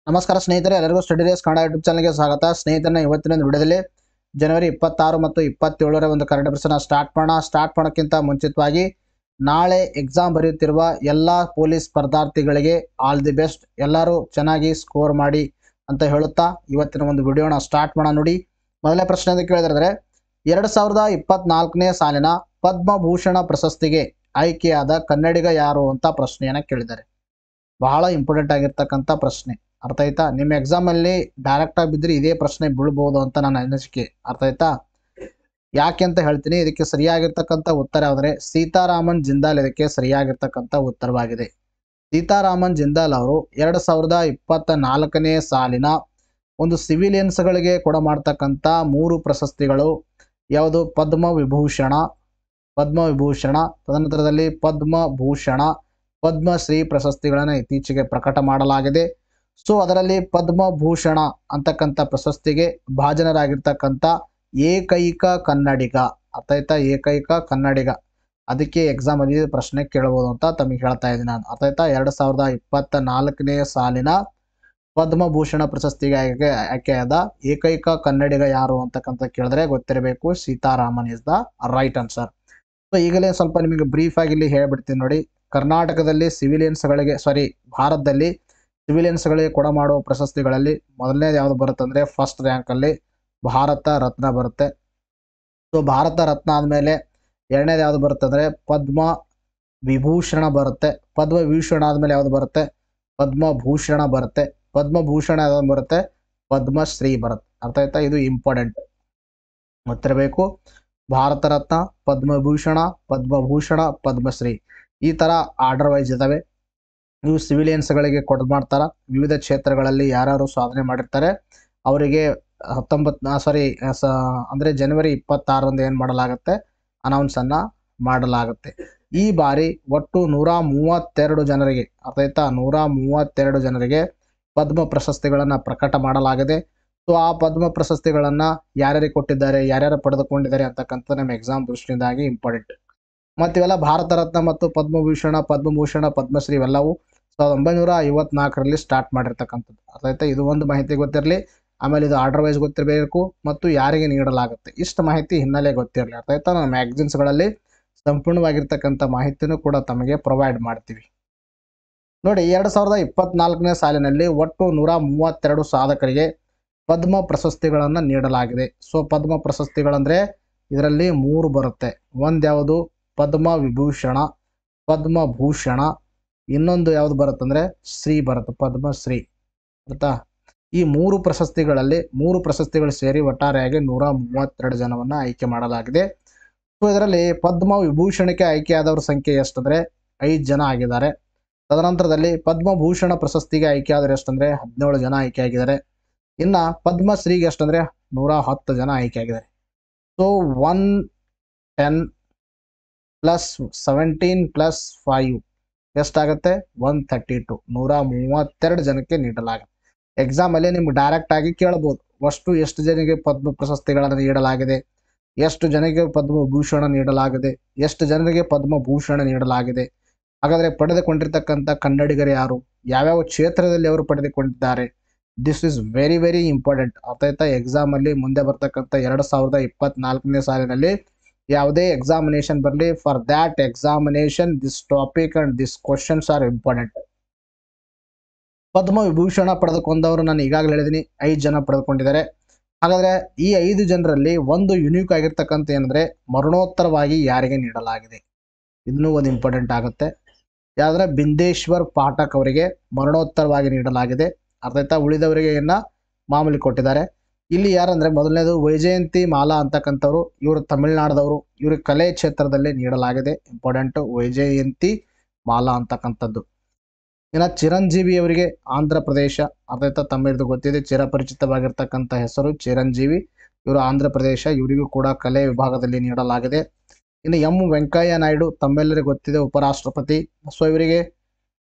ನಮಸ್ಕಾರ ಸ್ನೇಹಿತರೆ, ಎಲ್ಲರಿಗೂ ಸ್ಟಡಿ ಡೇಸ್ ಕನ್ನಡ ಯೂಟ್ಯೂಬ್ ಚಾನಲ್ಗೆ ಸ್ವಾಗತ. ಸ್ನೇಹಿತರನ್ನ ಇವತ್ತಿನ ವಿಡಿಯೋದಲ್ಲಿ ಜನವರಿ 26 ಮತ್ತು 27ರ ಒಂದು ಕರೆಂಟ್ ಅಫೇರ್ಸ್ನ ಸ್ಟಾರ್ಟ್ ಮಾಡೋಕ್ಕಿಂತ ಮುಂಚಿತವಾಗಿ ನಾಳೆ ಎಕ್ಸಾಮ್ ಬರೆಯುತ್ತಿರುವ ಎಲ್ಲ ಪೊಲೀಸ್ ಸ್ಪರ್ಧಾರ್ಥಿಗಳಿಗೆ ಆಲ್ ದಿ ಬೆಸ್ಟ್. ಎಲ್ಲರೂ ಚೆನ್ನಾಗಿ ಸ್ಕೋರ್ ಮಾಡಿ ಅಂತ ಹೇಳುತ್ತಾ ಇವತ್ತಿನ ಒಂದು ವಿಡಿಯೋನ ಸ್ಟಾರ್ಟ್ ಮಾಡೋಣ. ನೋಡಿ, ಮೊದಲನೇ ಪ್ರಶ್ನೆ ಅಂತ ಕೇಳಿದ್ರೆ 2024ನೇ ಸಾಲಿನ ಪದ್ಮಭೂಷಣ ಪ್ರಶಸ್ತಿಗೆ ಆಯ್ಕೆಯಾದ ಕನ್ನಡಿಗ ಯಾರು ಅಂತ ಪ್ರಶ್ನೆಯನ್ನ ಕೇಳಿದ್ದಾರೆ. ಬಹಳ ಇಂಪಾರ್ಟೆಂಟ್ ಆಗಿರ್ತಕ್ಕಂಥ ಪ್ರಶ್ನೆ, ಅರ್ಥ ಆಯ್ತಾ? ನಿಮ್ಮ ಎಕ್ಸಾಮ್ ಅಲ್ಲಿ ಡೈರೆಕ್ಟ್ ಆಗಿ ಬಿದ್ದರೆ ಇದೇ ಪ್ರಶ್ನೆ ಬೀಳ್ಬಹುದು ಅಂತ ನನ್ನ ಅನಿಸಿಕೆ, ಅರ್ಥ ಆಯ್ತಾ? ಯಾಕೆ ಅಂತ ಹೇಳ್ತೀನಿ. ಇದಕ್ಕೆ ಸರಿಯಾಗಿರ್ತಕ್ಕಂಥ ಉತ್ತರ ಯಾವ್ದ್ರೆ ಸೀತಾರಾಮನ್ ಜಿಂದಾಲ್ ಇದಕ್ಕೆ ಸರಿಯಾಗಿರ್ತಕ್ಕಂಥ ಉತ್ತರವಾಗಿದೆ. ಸೀತಾರಾಮನ್ ಜಿಂದಾಲ್ ಅವರು 2024ನೇ ಸಾಲಿನ ಒಂದು ಸಿವಿಲಿಯನ್ಸ್ಗಳಿಗೆ ಕೊಡ ಮಾಡ್ತಕ್ಕಂಥ 3 ಪ್ರಶಸ್ತಿಗಳು ಯಾವುದು? ಪದ್ಮವಿಭೂಷಣ, ತದನಂತರದಲ್ಲಿ ಪದ್ಮಭೂಷಣ, ಪದ್ಮಶ್ರೀ ಪ್ರಶಸ್ತಿಗಳನ್ನು ಇತ್ತೀಚೆಗೆ ಪ್ರಕಟ ಮಾಡಲಾಗಿದೆ. ಸೊ ಅದರಲ್ಲಿ ಪದ್ಮಭೂಷಣ ಅಂತಕ್ಕಂಥ ಪ್ರಶಸ್ತಿಗೆ ಭಾಜನರಾಗಿರ್ತಕ್ಕಂಥ ಏಕೈಕ ಕನ್ನಡಿಗ, ಅರ್ಥ ಆಯ್ತಾ? ಏಕೈಕ ಕನ್ನಡಿಗ. ಅದಕ್ಕೆ ಎಕ್ಸಾಮ್ ಅಲ್ಲಿ ಪ್ರಶ್ನೆ ಕೇಳಬಹುದು ಅಂತ ತಮಗೆ ಹೇಳ್ತಾ ಇದ್ದೀನಿ ನಾನು, ಅರ್ಥ ಆಯ್ತಾ? 2024ನೇ ಸಾಲಿನ ಪದ್ಮಭೂಷಣ ಪ್ರಶಸ್ತಿಗೆ ಆಯ್ಕೆಯಾದ ಏಕೈಕ ಕನ್ನಡಿಗ ಯಾರು ಅಂತಕ್ಕಂಥ ಕೇಳಿದ್ರೆ ಗೊತ್ತಿರಬೇಕು, Sitharaman is the right answer. So ಈಗಲೇ ಸ್ವಲ್ಪ ನಿಮಗೆ ಬ್ರೀಫ್ ಆಗಿ ಇಲ್ಲಿ ಹೇಳ್ಬಿಡ್ತೀನಿ ನೋಡಿ. ಕರ್ನಾಟಕದಲ್ಲಿ ಭಾರತದಲ್ಲಿ ಸಿವಿಲಿಯನ್ಸ್ಗಳಿಗೆ ಕೊಡ ಮಾಡುವ ಪ್ರಶಸ್ತಿಗಳಲ್ಲಿ ಮೊದಲನೇದು ಯಾವುದು ಬರುತ್ತೆ ಅಂದರೆ ಫಸ್ಟ್ ರ್ಯಾಂಕಲ್ಲಿ ಭಾರತ ರತ್ನ ಬರುತ್ತೆ. ಸೊ ಭಾರತ ರತ್ನ ಆದಮೇಲೆ ಎರಡನೇದು ಯಾವುದು ಬರುತ್ತೆ ಅಂದರೆ ಪದ್ಮ ವಿಭೂಷಣ ಬರುತ್ತೆ. ಪದ್ಮವಿಭೂಷಣ ಆದಮೇಲೆ ಯಾವುದು ಬರುತ್ತೆ? ಪದ್ಮಭೂಷಣ ಬರುತ್ತೆ. ಪದ್ಮಭೂಷಣ ಯಾವ್ದು ಬರುತ್ತೆ? ಪದ್ಮಶ್ರೀ ಬರುತ್ತೆ. ಅರ್ಥ ಆಯ್ತಾ? ಇದು ಇಂಪಾರ್ಟೆಂಟ್ ಗೊತ್ತಿರಬೇಕು. ಭಾರತ ರತ್ನ, ಪದ್ಮಭೂಷಣ, ಪದ್ಮಭೂಷಣ, ಪದ್ಮಶ್ರೀ, ಈ ಥರ ಆರ್ಡರ್ ವೈಸ್ ಇದ್ದಾವೆ. ಇವು ಸಿವಿಲಿಯನ್ಸ್ಗಳಿಗೆ ಮಾಡ್ತಾರ. ವಿವಿಧ ಕ್ಷೇತ್ರಗಳಲ್ಲಿ ಯಾರು ಸಾಧನೆ ಮಾಡಿರ್ತಾರೆ ಅವರಿಗೆ ಅಂದರೆ ಜನವರಿ 26ರಂದು ಏನು ಮಾಡಲಾಗುತ್ತೆ? ಅನೌನ್ಸನ್ನು ಮಾಡಲಾಗುತ್ತೆ. ಈ ಬಾರಿ ಒಟ್ಟು 132 ಜನರಿಗೆ, ಅರ್ಥ ಆಯ್ತಾ? 132 ಜನರಿಗೆ ಪದ್ಮ ಪ್ರಶಸ್ತಿಗಳನ್ನು ಪ್ರಕಟ ಮಾಡಲಾಗಿದೆ. ಸೊ ಆ ಪದ್ಮ ಪ್ರಶಸ್ತಿಗಳನ್ನು ಯಾರ್ಯಾರಿಗೆ ಕೊಟ್ಟಿದ್ದಾರೆ, ಯಾರ್ಯಾರು ಪಡೆದುಕೊಂಡಿದ್ದಾರೆ ಅಂತಕ್ಕಂಥ ನಮ್ಮ ಎಕ್ಸಾಮ್ ದೃಷ್ಟಿಯಿಂದಾಗಿ ಇಂಪಾರ್ಟೆಂಟ್. ಮತ್ತು ಇವೆಲ್ಲ ಭಾರತ ರತ್ನ ಮತ್ತು ಪದ್ಮಭೂಷಣ, ಪದ್ಮಶ್ರೀ ಇವೆಲ್ಲವೂ 1954ರಲ್ಲಿ ಸ್ಟಾರ್ಟ್ ಮಾಡಿರ್ತಕ್ಕಂಥದ್ದು, ಅರ್ಥ ಆಯ್ತಾ? ಇದು ಒಂದು ಮಾಹಿತಿ ಗೊತ್ತಿರಲಿ. ಆಮೇಲೆ ಇದು ಆರ್ಡರ್ ವೈಸ್ ಗೊತ್ತಿರಬೇಕು ಮತ್ತು ಯಾರಿಗೆ ನೀಡಲಾಗುತ್ತೆ ಇಷ್ಟು ಮಾಹಿತಿ ಹಿನ್ನೆಲೆ ಗೊತ್ತಿರಲಿ, ಅರ್ಥ ಆಯ್ತಾ? ನಾವು ಮ್ಯಾಗಝಿನ್ಸ್ಗಳಲ್ಲಿ ಸಂಪೂರ್ಣವಾಗಿರ್ತಕ್ಕಂಥ ಮಾಹಿತಿನೂ ಕೂಡ ತಮಗೆ ಪ್ರೊವೈಡ್ ಮಾಡ್ತೀವಿ. ನೋಡಿ, 2024ನೇ ಸಾಲಿನಲ್ಲಿ ಒಟ್ಟು 132 ಸಾಧಕರಿಗೆ ಪದ್ಮ ಪ್ರಶಸ್ತಿಗಳನ್ನು ನೀಡಲಾಗಿದೆ. ಸೊ ಪದ್ಮ ಪ್ರಶಸ್ತಿಗಳಂದ್ರೆ ಇದರಲ್ಲಿ 3 ಬರುತ್ತೆ. ಒಂದು ಯಾವುದು? ಪದ್ಮವಿಭೂಷಣ, ಪದ್ಮಭೂಷಣ, ಇನ್ನೊಂದು ಯಾವುದು ಬರುತ್ತಂದ್ರೆ ಶ್ರೀ ಬರುತ್ತೆ, ಪದ್ಮಶ್ರೀ. ಆಯ್ತಾ? ಈ 3 ಪ್ರಶಸ್ತಿಗಳು ಸೇರಿ ಒಟ್ಟಾರೆಯಾಗಿ 132 ಜನವನ್ನ ಆಯ್ಕೆ ಮಾಡಲಾಗಿದೆ. ಸೊ ಇದರಲ್ಲಿ ಪದ್ಮವಿಭೂಷಣಕ್ಕೆ ಆಯ್ಕೆಯಾದವರ ಸಂಖ್ಯೆ ಎಷ್ಟಂದ್ರೆ 5 ಜನ ಆಗಿದ್ದಾರೆ. ತದನಂತರದಲ್ಲಿ ಪದ್ಮಭೂಷಣ ಪ್ರಶಸ್ತಿಗೆ ಆಯ್ಕೆಯಾದವರು ಎಷ್ಟಂದ್ರೆ 17 ಜನ ಆಯ್ಕೆಯಾಗಿದ್ದಾರೆ. ಇನ್ನ ಪದ್ಮಶ್ರೀಗೆ ಎಷ್ಟಂದ್ರೆ 110 ಜನ ಆಯ್ಕೆಯಾಗಿದ್ದಾರೆ. ಸೊ 110 + 17 + 5 ಎಷ್ಟಾಗುತ್ತೆ? 132. 132 ಜನಕ್ಕೆ ನೀಡಲಾಗಿದೆ. ಎಕ್ಸಾಮ್ ಅಲ್ಲಿ ನಿಮ್ಗೆ ಡೈರೆಕ್ಟ್ ಆಗಿ ಕೇಳಬಹುದು, ಎಷ್ಟು ಜನರಿಗೆ ಪದ್ಮ ಪ್ರಶಸ್ತಿಗಳನ್ನು ನೀಡಲಾಗಿದೆ, ಎಷ್ಟು ಜನರಿಗೆ ಪದ್ಮಭೂಷಣ ನೀಡಲಾಗಿದೆ, ಎಷ್ಟು ಜನರಿಗೆ ಪದ್ಮಭೂಷಣ ನೀಡಲಾಗಿದೆ, ಹಾಗಾದ್ರೆ ಪಡೆದುಕೊಂಡಿರ್ತಕ್ಕಂಥ ಕನ್ನಡಿಗರು ಯಾರು, ಯಾವ್ಯಾವ ಕ್ಷೇತ್ರದಲ್ಲಿ ಅವರು ಪಡೆದುಕೊಂಡಿದ್ದಾರೆ. This is very very important, ಅರ್ಥ ಆಯ್ತಾ? ಎಕ್ಸಾಮ್ ಅಲ್ಲಿ ಮುಂದೆ ಬರ್ತಕ್ಕಂಥ 2024ನೇ ಸಾಲಿನಲ್ಲಿ ಯಾವುದೇ ಎಕ್ಸಾಮಿನೇಷನ್ ಬರಲಿ, for that examination this topic and this questions are important. Padma Vibhushan ಪಡೆದುಕೊಂಡವರು ನಾನು ಈಗಾಗಲೇ ಹೇಳಿದ್ದೀನಿ 5 ಜನ ಪಡೆದುಕೊಂಡಿದ್ದಾರೆ. ಹಾಗಾದ್ರೆ ಈ 5 ಜನರಲ್ಲಿ ಒಂದು ಯುನೀಕ್ ಆಗಿರ್ತಕ್ಕಂಥ ಏನಂದ್ರೆ ಮರಣೋತ್ತರವಾಗಿ ಯಾರಿಗೆ ನೀಡಲಾಗಿದೆ, ಇನ್ನೂ ಒಂದು ಇಂಪಾರ್ಟೆಂಟ್ ಆಗುತ್ತೆ. ಯಾವ್ದ್ರೆ ಬಿಂದೇಶ್ವರ್ ಪಾಠಕ್ ಅವರಿಗೆ ಮರಣೋತ್ತರವಾಗಿ ನೀಡಲಾಗಿದೆ, ಅರ್ಥ ಆಯ್ತಾ? ಉಳಿದವರಿಗೆ ಮಾಮೂಲಿ ಕೊಟ್ಟಿದ್ದಾರೆ. ಇಲ್ಲಿ ಯಾರಂದ್ರೆ ಮೊದಲನೇದು ವೈಜಯಂತಿ ಮಾಲಾ ಅಂತಕ್ಕಂಥವ್ರು, ಇವರು ತಮಿಳುನಾಡದವರು, ಇವ್ರಿಗೆ ಕಲೆ ಕ್ಷೇತ್ರದಲ್ಲಿ ನೀಡಲಾಗಿದೆ, ಇಂಪಾರ್ಟೆಂಟ್, ವೈಜಯಂತಿ ಮಾಲಾ ಅಂತಕ್ಕಂಥದ್ದು. ಇನ್ನು ಚಿರಂಜೀವಿ ಅವರಿಗೆ ಆಂಧ್ರ ಪ್ರದೇಶ, ಅರ್ಥ ಆಯ್ತಾ? ತಮ್ಮಿದು ಗೊತ್ತಿದೆ, ಚಿರಪರಿಚಿತವಾಗಿರ್ತಕ್ಕಂಥ ಹೆಸರು ಚಿರಂಜೀವಿ, ಇವರು ಆಂಧ್ರ ಪ್ರದೇಶ, ಇವರಿಗೂ ಕೂಡ ಕಲೆ ವಿಭಾಗದಲ್ಲಿ ನೀಡಲಾಗಿದೆ. ಇನ್ನು ಎಂ ವೆಂಕಯ್ಯ ನಾಯ್ಡು, ತಮ್ಮೆಲ್ಲರಿಗೂ ಗೊತ್ತಿದೆ, ಉಪರಾಷ್ಟ್ರಪತಿ. ಸೊ ಇವರಿಗೆ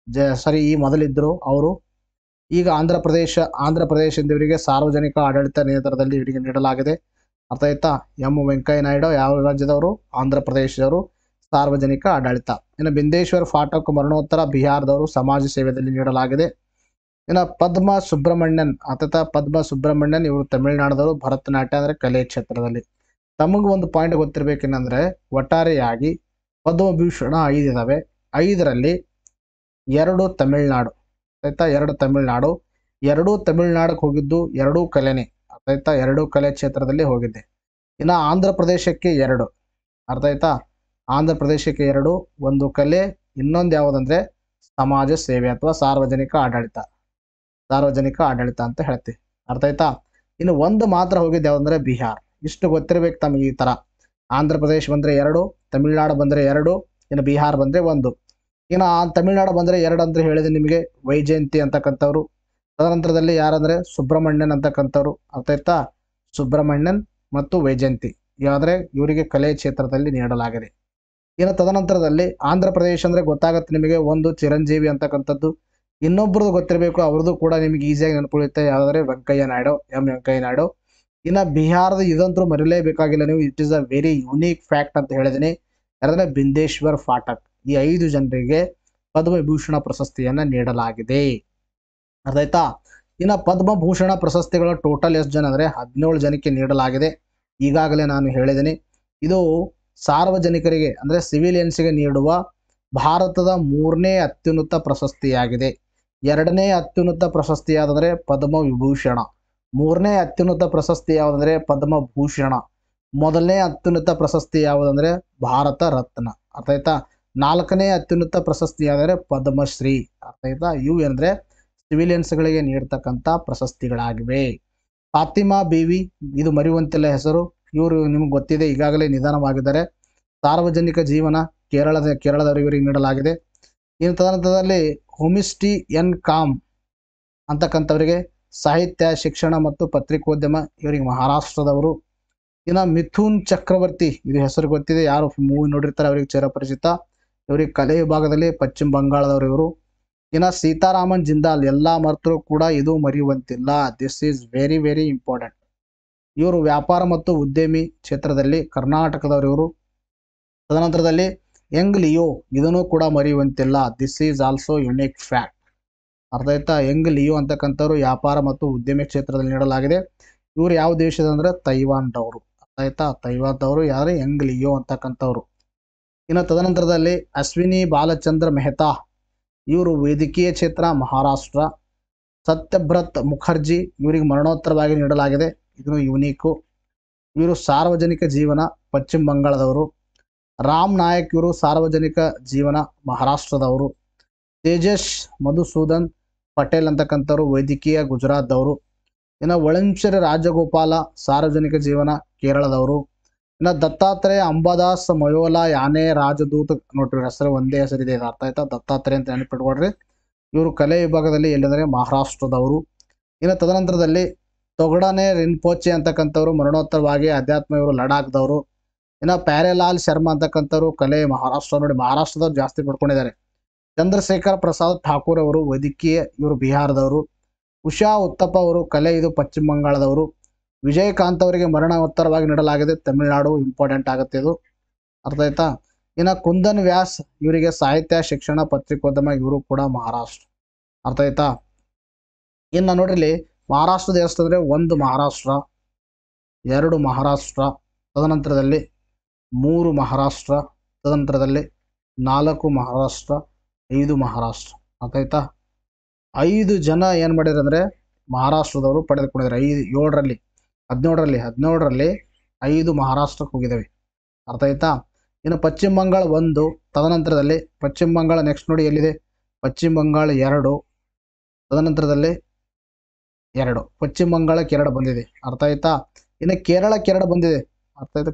ಈ ಮೊದಲಿದ್ದರು ಅವರು, ಈಗ ಆಂಧ್ರ ಪ್ರದೇಶದಿಂದ ಇವರಿಗೆ ಸಾರ್ವಜನಿಕ ಆಡಳಿತ ನೇತೃತ್ವದಲ್ಲಿ ಇವರಿಗೆ ನೀಡಲಾಗಿದೆ, ಅರ್ಥ ಆಯ್ತಾ? ಎಂ ವೆಂಕಯ್ಯ ನಾಯ್ಡು ಯಾವ ರಾಜ್ಯದವರು? ಆಂಧ್ರ ಪ್ರದೇಶದವರು, ಸಾರ್ವಜನಿಕ ಆಡಳಿತ. ಇನ್ನು ಬಿಂದೇಶ್ವರ್ ಪಾಠಕ್ ಮರಣೋತ್ತರ ಬಿಹಾರದವರು, ಸಮಾಜ ಸೇವೆಯಲ್ಲಿ ನೀಡಲಾಗಿದೆ. ಇನ್ನು ಪದ್ಮ ಸುಬ್ರಹ್ಮಣ್ಯನ್ ಪದ್ಮ ಸುಬ್ರಹ್ಮಣ್ಯನ್ ಇವರು ತಮಿಳುನಾಡದವರು, ಭರತನಾಟ್ಯ ಅಂದರೆ ಕಲೆ ಕ್ಷೇತ್ರದಲ್ಲಿ. ತಮಗೆ ಒಂದು ಪಾಯಿಂಟ್ ಗೊತ್ತಿರಬೇಕೇನಂದ್ರೆ ಒಟ್ಟಾರೆಯಾಗಿ ಪದ್ಮಭೂಷಣ 5 ಇದಾವೆ. 5ರಲ್ಲಿ 2 ತಮಿಳುನಾಡು, ಆಯ್ತಾ, 2 ತಮಿಳುನಾಡು, 2 ತಮಿಳುನಾಡಕ್ಕೆ ಹೋಗಿದ್ದು 2 ಕಲೆನೇ, ಆಯ್ತಾ, 2 ಕಲೆ ಕ್ಷೇತ್ರದಲ್ಲಿ ಹೋಗಿದ್ದೆ. ಇನ್ನು ಆಂಧ್ರ ಪ್ರದೇಶಕ್ಕೆ 2, ಅರ್ಥ ಆಯ್ತಾ, ಆಂಧ್ರ ಪ್ರದೇಶಕ್ಕೆ 2, ಒಂದು ಕಲೆ, ಇನ್ನೊಂದು ಯಾವುದಂದ್ರೆ ಸಮಾಜ ಸೇವೆ ಅಥವಾ ಸಾರ್ವಜನಿಕ ಆಡಳಿತ ಅಂತ ಹೇಳ್ತೀವಿ, ಅರ್ಥ ಆಯ್ತಾ. ಇನ್ನು ಒಂದು ಮಾತ್ರ ಹೋಗಿದ್ದು ಯಾವುದಂದ್ರೆ ಬಿಹಾರ್. ಇಷ್ಟು ಗೊತ್ತಿರಬೇಕು ತಮಗೆ. ಈ ತರ ಆಂಧ್ರ ಪ್ರದೇಶ ಬಂದ್ರೆ 2, ತಮಿಳುನಾಡು ಬಂದ್ರೆ 2, ಇನ್ನು ಬಿಹಾರ್ ಬಂದ್ರೆ 1. ಇನ್ನು ತಮಿಳುನಾಡು ಬಂದ್ರೆ 2 ಅಂದ್ರೆ ಹೇಳಿದೆ ನಿಮಗೆ, ವೈಜಯಂತಿ ಅಂತಕ್ಕಂಥವ್ರು. ತದನಂತರದಲ್ಲಿ ಯಾರಂದ್ರೆ ಸುಬ್ರಹ್ಮಣ್ಯನ್ ಅಂತಕ್ಕಂಥವ್ರು, ಅರ್ಥ ಆಯ್ತಾ, ಸುಬ್ರಹ್ಮಣ್ಯನ್ ಮತ್ತು ವೈಜಯಂತಿ ಯಾವ್ದ್ರೆ ಇವರಿಗೆ ಕಲೆ ಕ್ಷೇತ್ರದಲ್ಲಿ ನೀಡಲಾಗಿದೆ. ಇನ್ನು ತದನಂತರದಲ್ಲಿ ಆಂಧ್ರ ಪ್ರದೇಶ ಅಂದ್ರೆ ಗೊತ್ತಾಗತ್ತೆ ನಿಮಗೆ, ಒಂದು ಚಿರಂಜೀವಿ ಅಂತಕ್ಕಂಥದ್ದು, ಇನ್ನೊಬ್ರದ್ದು ಗೊತ್ತಿರಬೇಕು, ಅವ್ರದ್ದು ಕೂಡ ನಿಮಗೆ ಈಸಿಯಾಗಿ ನೆನಪುಳಿಯುತ್ತೆ, ಯಾವ್ದಾದ್ರೆ ವೆಂಕಯ್ಯ ನಾಯ್ಡು, ವೆಂಕಯ್ಯ ನಾಯ್ಡು. ಇನ್ನು ಬಿಹಾರದ ಇದಂತೂ ಮರಿಲೇಬೇಕಾಗಿಲ್ಲ ನೀವು, it is a very unique fact ಅಂತ ಹೇಳಿದೀನಿ, ಯಾರಂದ್ರೆ ಬಿಂದೇಶ್ವರ್ ಫಾಟಕ್. ಈ 5 ಜನರಿಗೆ ಪದ್ಮಭೂಷಣ ಪ್ರಶಸ್ತಿಯನ್ನ ನೀಡಲಾಗಿದೆ, ಅರ್ಥ ಆಯ್ತಾ. ಇನ್ನು ಪದ್ಮಭೂಷಣ ಪ್ರಶಸ್ತಿಗಳ ಟೋಟಲ್ ಎಷ್ಟು ಜನ ಅಂದ್ರೆ 17 ಜನಕ್ಕೆ ನೀಡಲಾಗಿದೆ. ಈಗಾಗಲೇ ನಾನು ಹೇಳಿದ್ದೀನಿ, ಇದು ಸಾರ್ವಜನಿಕರಿಗೆ ಅಂದ್ರೆ ಸಿವಿಲಿಯನ್ಸ್ಗೆ ನೀಡುವ ಭಾರತದ 3ನೇ ಅತ್ಯುನ್ನತ ಪ್ರಶಸ್ತಿಯಾಗಿದೆ. 2ನೇ ಅತ್ಯುನ್ನತ ಪ್ರಶಸ್ತಿ ಯಾವುದಂದ್ರೆ ಪದ್ಮವಿಭೂಷಣ, 3ನೇ ಅತ್ಯುನ್ನತ ಪ್ರಶಸ್ತಿ ಯಾವುದಂದ್ರೆ ಪದ್ಮಭೂಷಣ, 1ನೇ ಅತ್ಯುನ್ನತ ಪ್ರಶಸ್ತಿ ಯಾವುದಂದ್ರೆ ಭಾರತ ರತ್ನ, ಅರ್ಥ ಆಯ್ತಾ. 4ನೇ ಅತ್ಯುನ್ನತ ಪ್ರಶಸ್ತಿ ಯಾವುದಂದ್ರೆ ಪದ್ಮಶ್ರೀ, ಅರ್ಥ ಆಯ್ತಾ. ಇವು ಏನಂದ್ರೆ ಸಿವಿಲಿಯನ್ಸ್ಗಳಿಗೆ ನೀಡ್ತಕ್ಕಂಥ ಪ್ರಶಸ್ತಿಗಳಾಗಿವೆ. ಫಾತಿಮಾ ಬೀವಿ, ಇದು ಮರೆಯುವಂತಿಲ್ಲ ಹೆಸರು, ಇವರು ನಿಮ್ಗೆ ಗೊತ್ತಿದೆ, ಈಗಾಗಲೇ ನಿಧನವಾಗಿದ್ದಾರೆ. ಸಾರ್ವಜನಿಕ ಜೀವನ, ಕೇರಳದವರಿಗೆ ಇವರಿಗೆ ನೀಡಲಾಗಿದೆ. ಇನ್ನು ತದನಂತರದಲ್ಲಿ ಹೋಮಿಸ್ಟಿ ಎನ್ ಕಾಮ್ ಅಂತಕ್ಕಂಥವರಿಗೆ ಸಾಹಿತ್ಯ, ಶಿಕ್ಷಣ ಮತ್ತು ಪತ್ರಿಕೋದ್ಯಮ, ಇವರಿಗೆ ಮಹಾರಾಷ್ಟ್ರದವರು. ಇನ್ನು ಮಿಥುನ್ ಚಕ್ರವರ್ತಿ, ಇದು ಹೆಸರು ಗೊತ್ತಿದೆ, ಯಾರು ಮೂವಿ ನೋಡಿರ್ತಾರೆ ಅವರಿಗೆ ಚಿರಪರಿಚಿತ, ಇವರಿಗೆ ಕಲೆ ವಿಭಾಗದಲ್ಲಿ ಪಶ್ಚಿಮ ಬಂಗಾಳದವರು ಇವರು. ಇನ್ನು ಸೀತಾರಾಮನ್ ಜಿಂದಾಲ್, ಎಲ್ಲ ಮರ್ತರು ಕೂಡ ಇದು ಮರೆಯುವಂತಿಲ್ಲ, this is very very important. ಇವರು ವ್ಯಾಪಾರ ಮತ್ತು ಉದ್ಯಮಿ ಕ್ಷೇತ್ರದಲ್ಲಿ ಕರ್ನಾಟಕದವರು ಇವರು. ತದನಂತರದಲ್ಲಿ ಯಂಗ್ ಲಿಯೋ, ಇದನ್ನು ಕೂಡ ಮರೆಯುವಂತಿಲ್ಲ, this is also unique fact, ಅರ್ಥ ಆಯ್ತಾ. ಯಂಗ್ ಲಿಯೋ ಅಂತಕ್ಕಂಥವ್ರು ವ್ಯಾಪಾರ ಮತ್ತು ಉದ್ಯಮಿ ಕ್ಷೇತ್ರದಲ್ಲಿ ನೀಡಲಾಗಿದೆ. ಇವರು ಯಾವ ದೇಶದ ಅಂದ್ರೆ ತೈವಾನ್ದವರು, ಅರ್ಥ ಆಯ್ತಾ, ತೈವಾನ್ದವರು ಯಾರು, ಯಂಗ್ ಲಿಯೋ ಅಂತಕ್ಕಂಥವ್ರು. ಇನ್ನು ತದನಂತರದಲ್ಲಿ ಅಶ್ವಿನಿ ಬಾಲಚಂದ್ರ ಮೆಹ್ತಾ, ಇವರು ವೈದ್ಯಕೀಯ ಕ್ಷೇತ್ರ, ಮಹಾರಾಷ್ಟ್ರ. ಸತ್ಯಬ್ರತ್ ಮುಖರ್ಜಿ, ಇವರಿಗೆ ಮರಣೋತ್ತರವಾಗಿ ನೀಡಲಾಗಿದೆ, ಇದು ಯುನೀಕು. ಇವರು ಸಾರ್ವಜನಿಕ ಜೀವನ, ಪಶ್ಚಿಮ ಬಂಗಾಳದವರು. ರಾಮ್ ನಾಯಕ್, ಇವರು ಸಾರ್ವಜನಿಕ ಜೀವನ, ಮಹಾರಾಷ್ಟ್ರದವರು. ತೇಜಸ್ ಮಧುಸೂದನ್ ಪಟೇಲ್ ಅಂತಕ್ಕಂಥವ್ರು ವೈದ್ಯಕೀಯ, ಗುಜರಾತ್ದವರು. ಇನ್ನು ಒಳಂಚರಿ ರಾಜಗೋಪಾಲ, ಸಾರ್ವಜನಿಕ ಜೀವನ, ಕೇರಳದವರು. ಇನ್ನು ದತ್ತಾತ್ರೇಯ ಅಂಬಾದಾಸ್ ಮಯೋಲಾ ಯಾನೆ ರಾಜದೂತ್, ನೋಡ್ರಿ ಹೆಸರು ಒಂದೇ ಹೆಸರಿದೆ, ಅರ್ಥ ಆಯ್ತಾ, ದತ್ತಾತ್ರೇಯ ಅಂತ ನೆನಪಿಟ್ಕೊಡ್ರಿ. ಇವರು ಕಲೆ ವಿಭಾಗದಲ್ಲಿ ಎಲ್ಲಿದ್ದಾರೆ, ಮಹಾರಾಷ್ಟ್ರದವರು. ಇನ್ನು ತದನಂತರದಲ್ಲಿ ತೊಗಡನೆ ರಿನ್ಪೋಚೆ ಅಂತಕ್ಕಂಥವ್ರು ಮರಣೋತ್ತರವಾಗಿ ಅಧ್ಯಾತ್ಮ, ಇವರು ಲಡಾಖ್ದವರು. ಇನ್ನು ಪ್ಯಾರೇಲಾಲ್ ಶರ್ಮಾ ಅಂತಕ್ಕಂಥವ್ರು ಕಲೆ, ಮಹಾರಾಷ್ಟ್ರ, ನೋಡಿ ಮಹಾರಾಷ್ಟ್ರದವ್ರು ಜಾಸ್ತಿ ಪಡ್ಕೊಂಡಿದ್ದಾರೆ. ಚಂದ್ರಶೇಖರ್ ಪ್ರಸಾದ್ ಠಾಕೂರ್ ಅವರು ವೈದ್ಯಕೀಯ, ಇವರು ಬಿಹಾರದವರು. ಉಷಾ ಉತ್ತಪ್ಪ ಅವರು ಕಲೆ, ಇದು ಪಶ್ಚಿಮ ಬಂಗಾಳದವರು. ವಿಜಯಕಾಂತ್ ಅವರಿಗೆ ಮರಣೋತ್ತರವಾಗಿ ನೀಡಲಾಗಿದೆ, ತಮಿಳುನಾಡು, ಇಂಪಾರ್ಟೆಂಟ್ ಆಗುತ್ತೆ ಇದು, ಅರ್ಥ ಆಯ್ತಾ. ಇನ್ನು ಕುಂದನ್ ವ್ಯಾಸ್, ಇವರಿಗೆ ಸಾಹಿತ್ಯ, ಶಿಕ್ಷಣ, ಪತ್ರಿಕೋದ್ಯಮ, ಇವರು ಕೂಡ ಮಹಾರಾಷ್ಟ್ರ, ಅರ್ಥ ಆಯ್ತಾ. ಇನ್ನು ನೋಡ್ರಿ ಮಹಾರಾಷ್ಟ್ರದ ಎಷ್ಟಂದ್ರೆ 1 ಮಹಾರಾಷ್ಟ್ರ, 2 ಮಹಾರಾಷ್ಟ್ರ, ತದನಂತರದಲ್ಲಿ 3 ಮಹಾರಾಷ್ಟ್ರ, ತದನಂತರದಲ್ಲಿ 4 ಮಹಾರಾಷ್ಟ್ರ, 5 ಮಹಾರಾಷ್ಟ್ರ, ಅರ್ಥ ಆಯ್ತಾ. 5 ಜನ ಏನು ಮಾಡಿದ್ರು ಅಂದರೆ ಮಹಾರಾಷ್ಟ್ರದವರು ಪಡೆದುಕೊಂಡಿದ್ದಾರೆ. 7ರಲ್ಲಿ 17ರಲ್ಲಿ 5 ಮಹಾರಾಷ್ಟ್ರಕ್ಕೆ ಹೋಗಿದ್ದಾವೆ, ಅರ್ಥ ಆಯ್ತಾ. ಇನ್ನು ಪಶ್ಚಿಮ ಬಂಗಾಳ 1, ತದನಂತರದಲ್ಲಿ ಪಶ್ಚಿಮ ಬಂಗಾಳ ನೆಕ್ಸ್ಟ್ ನೋಡಿ ಎಲ್ಲಿದೆ, ಪಶ್ಚಿಮ ಬಂಗಾಳ 2, ತದನಂತರದಲ್ಲಿ 2, ಪಶ್ಚಿಮ ಬಂಗಾಳಕ್ಕೆ 2 ಬಂದಿದೆ, ಅರ್ಥ ಆಯ್ತಾ. ಇನ್ನು ಕೇರಳಕ್ಕೆ 2 ಬಂದಿದೆ, ಅರ್ಥ ಆಯ್ತಾ.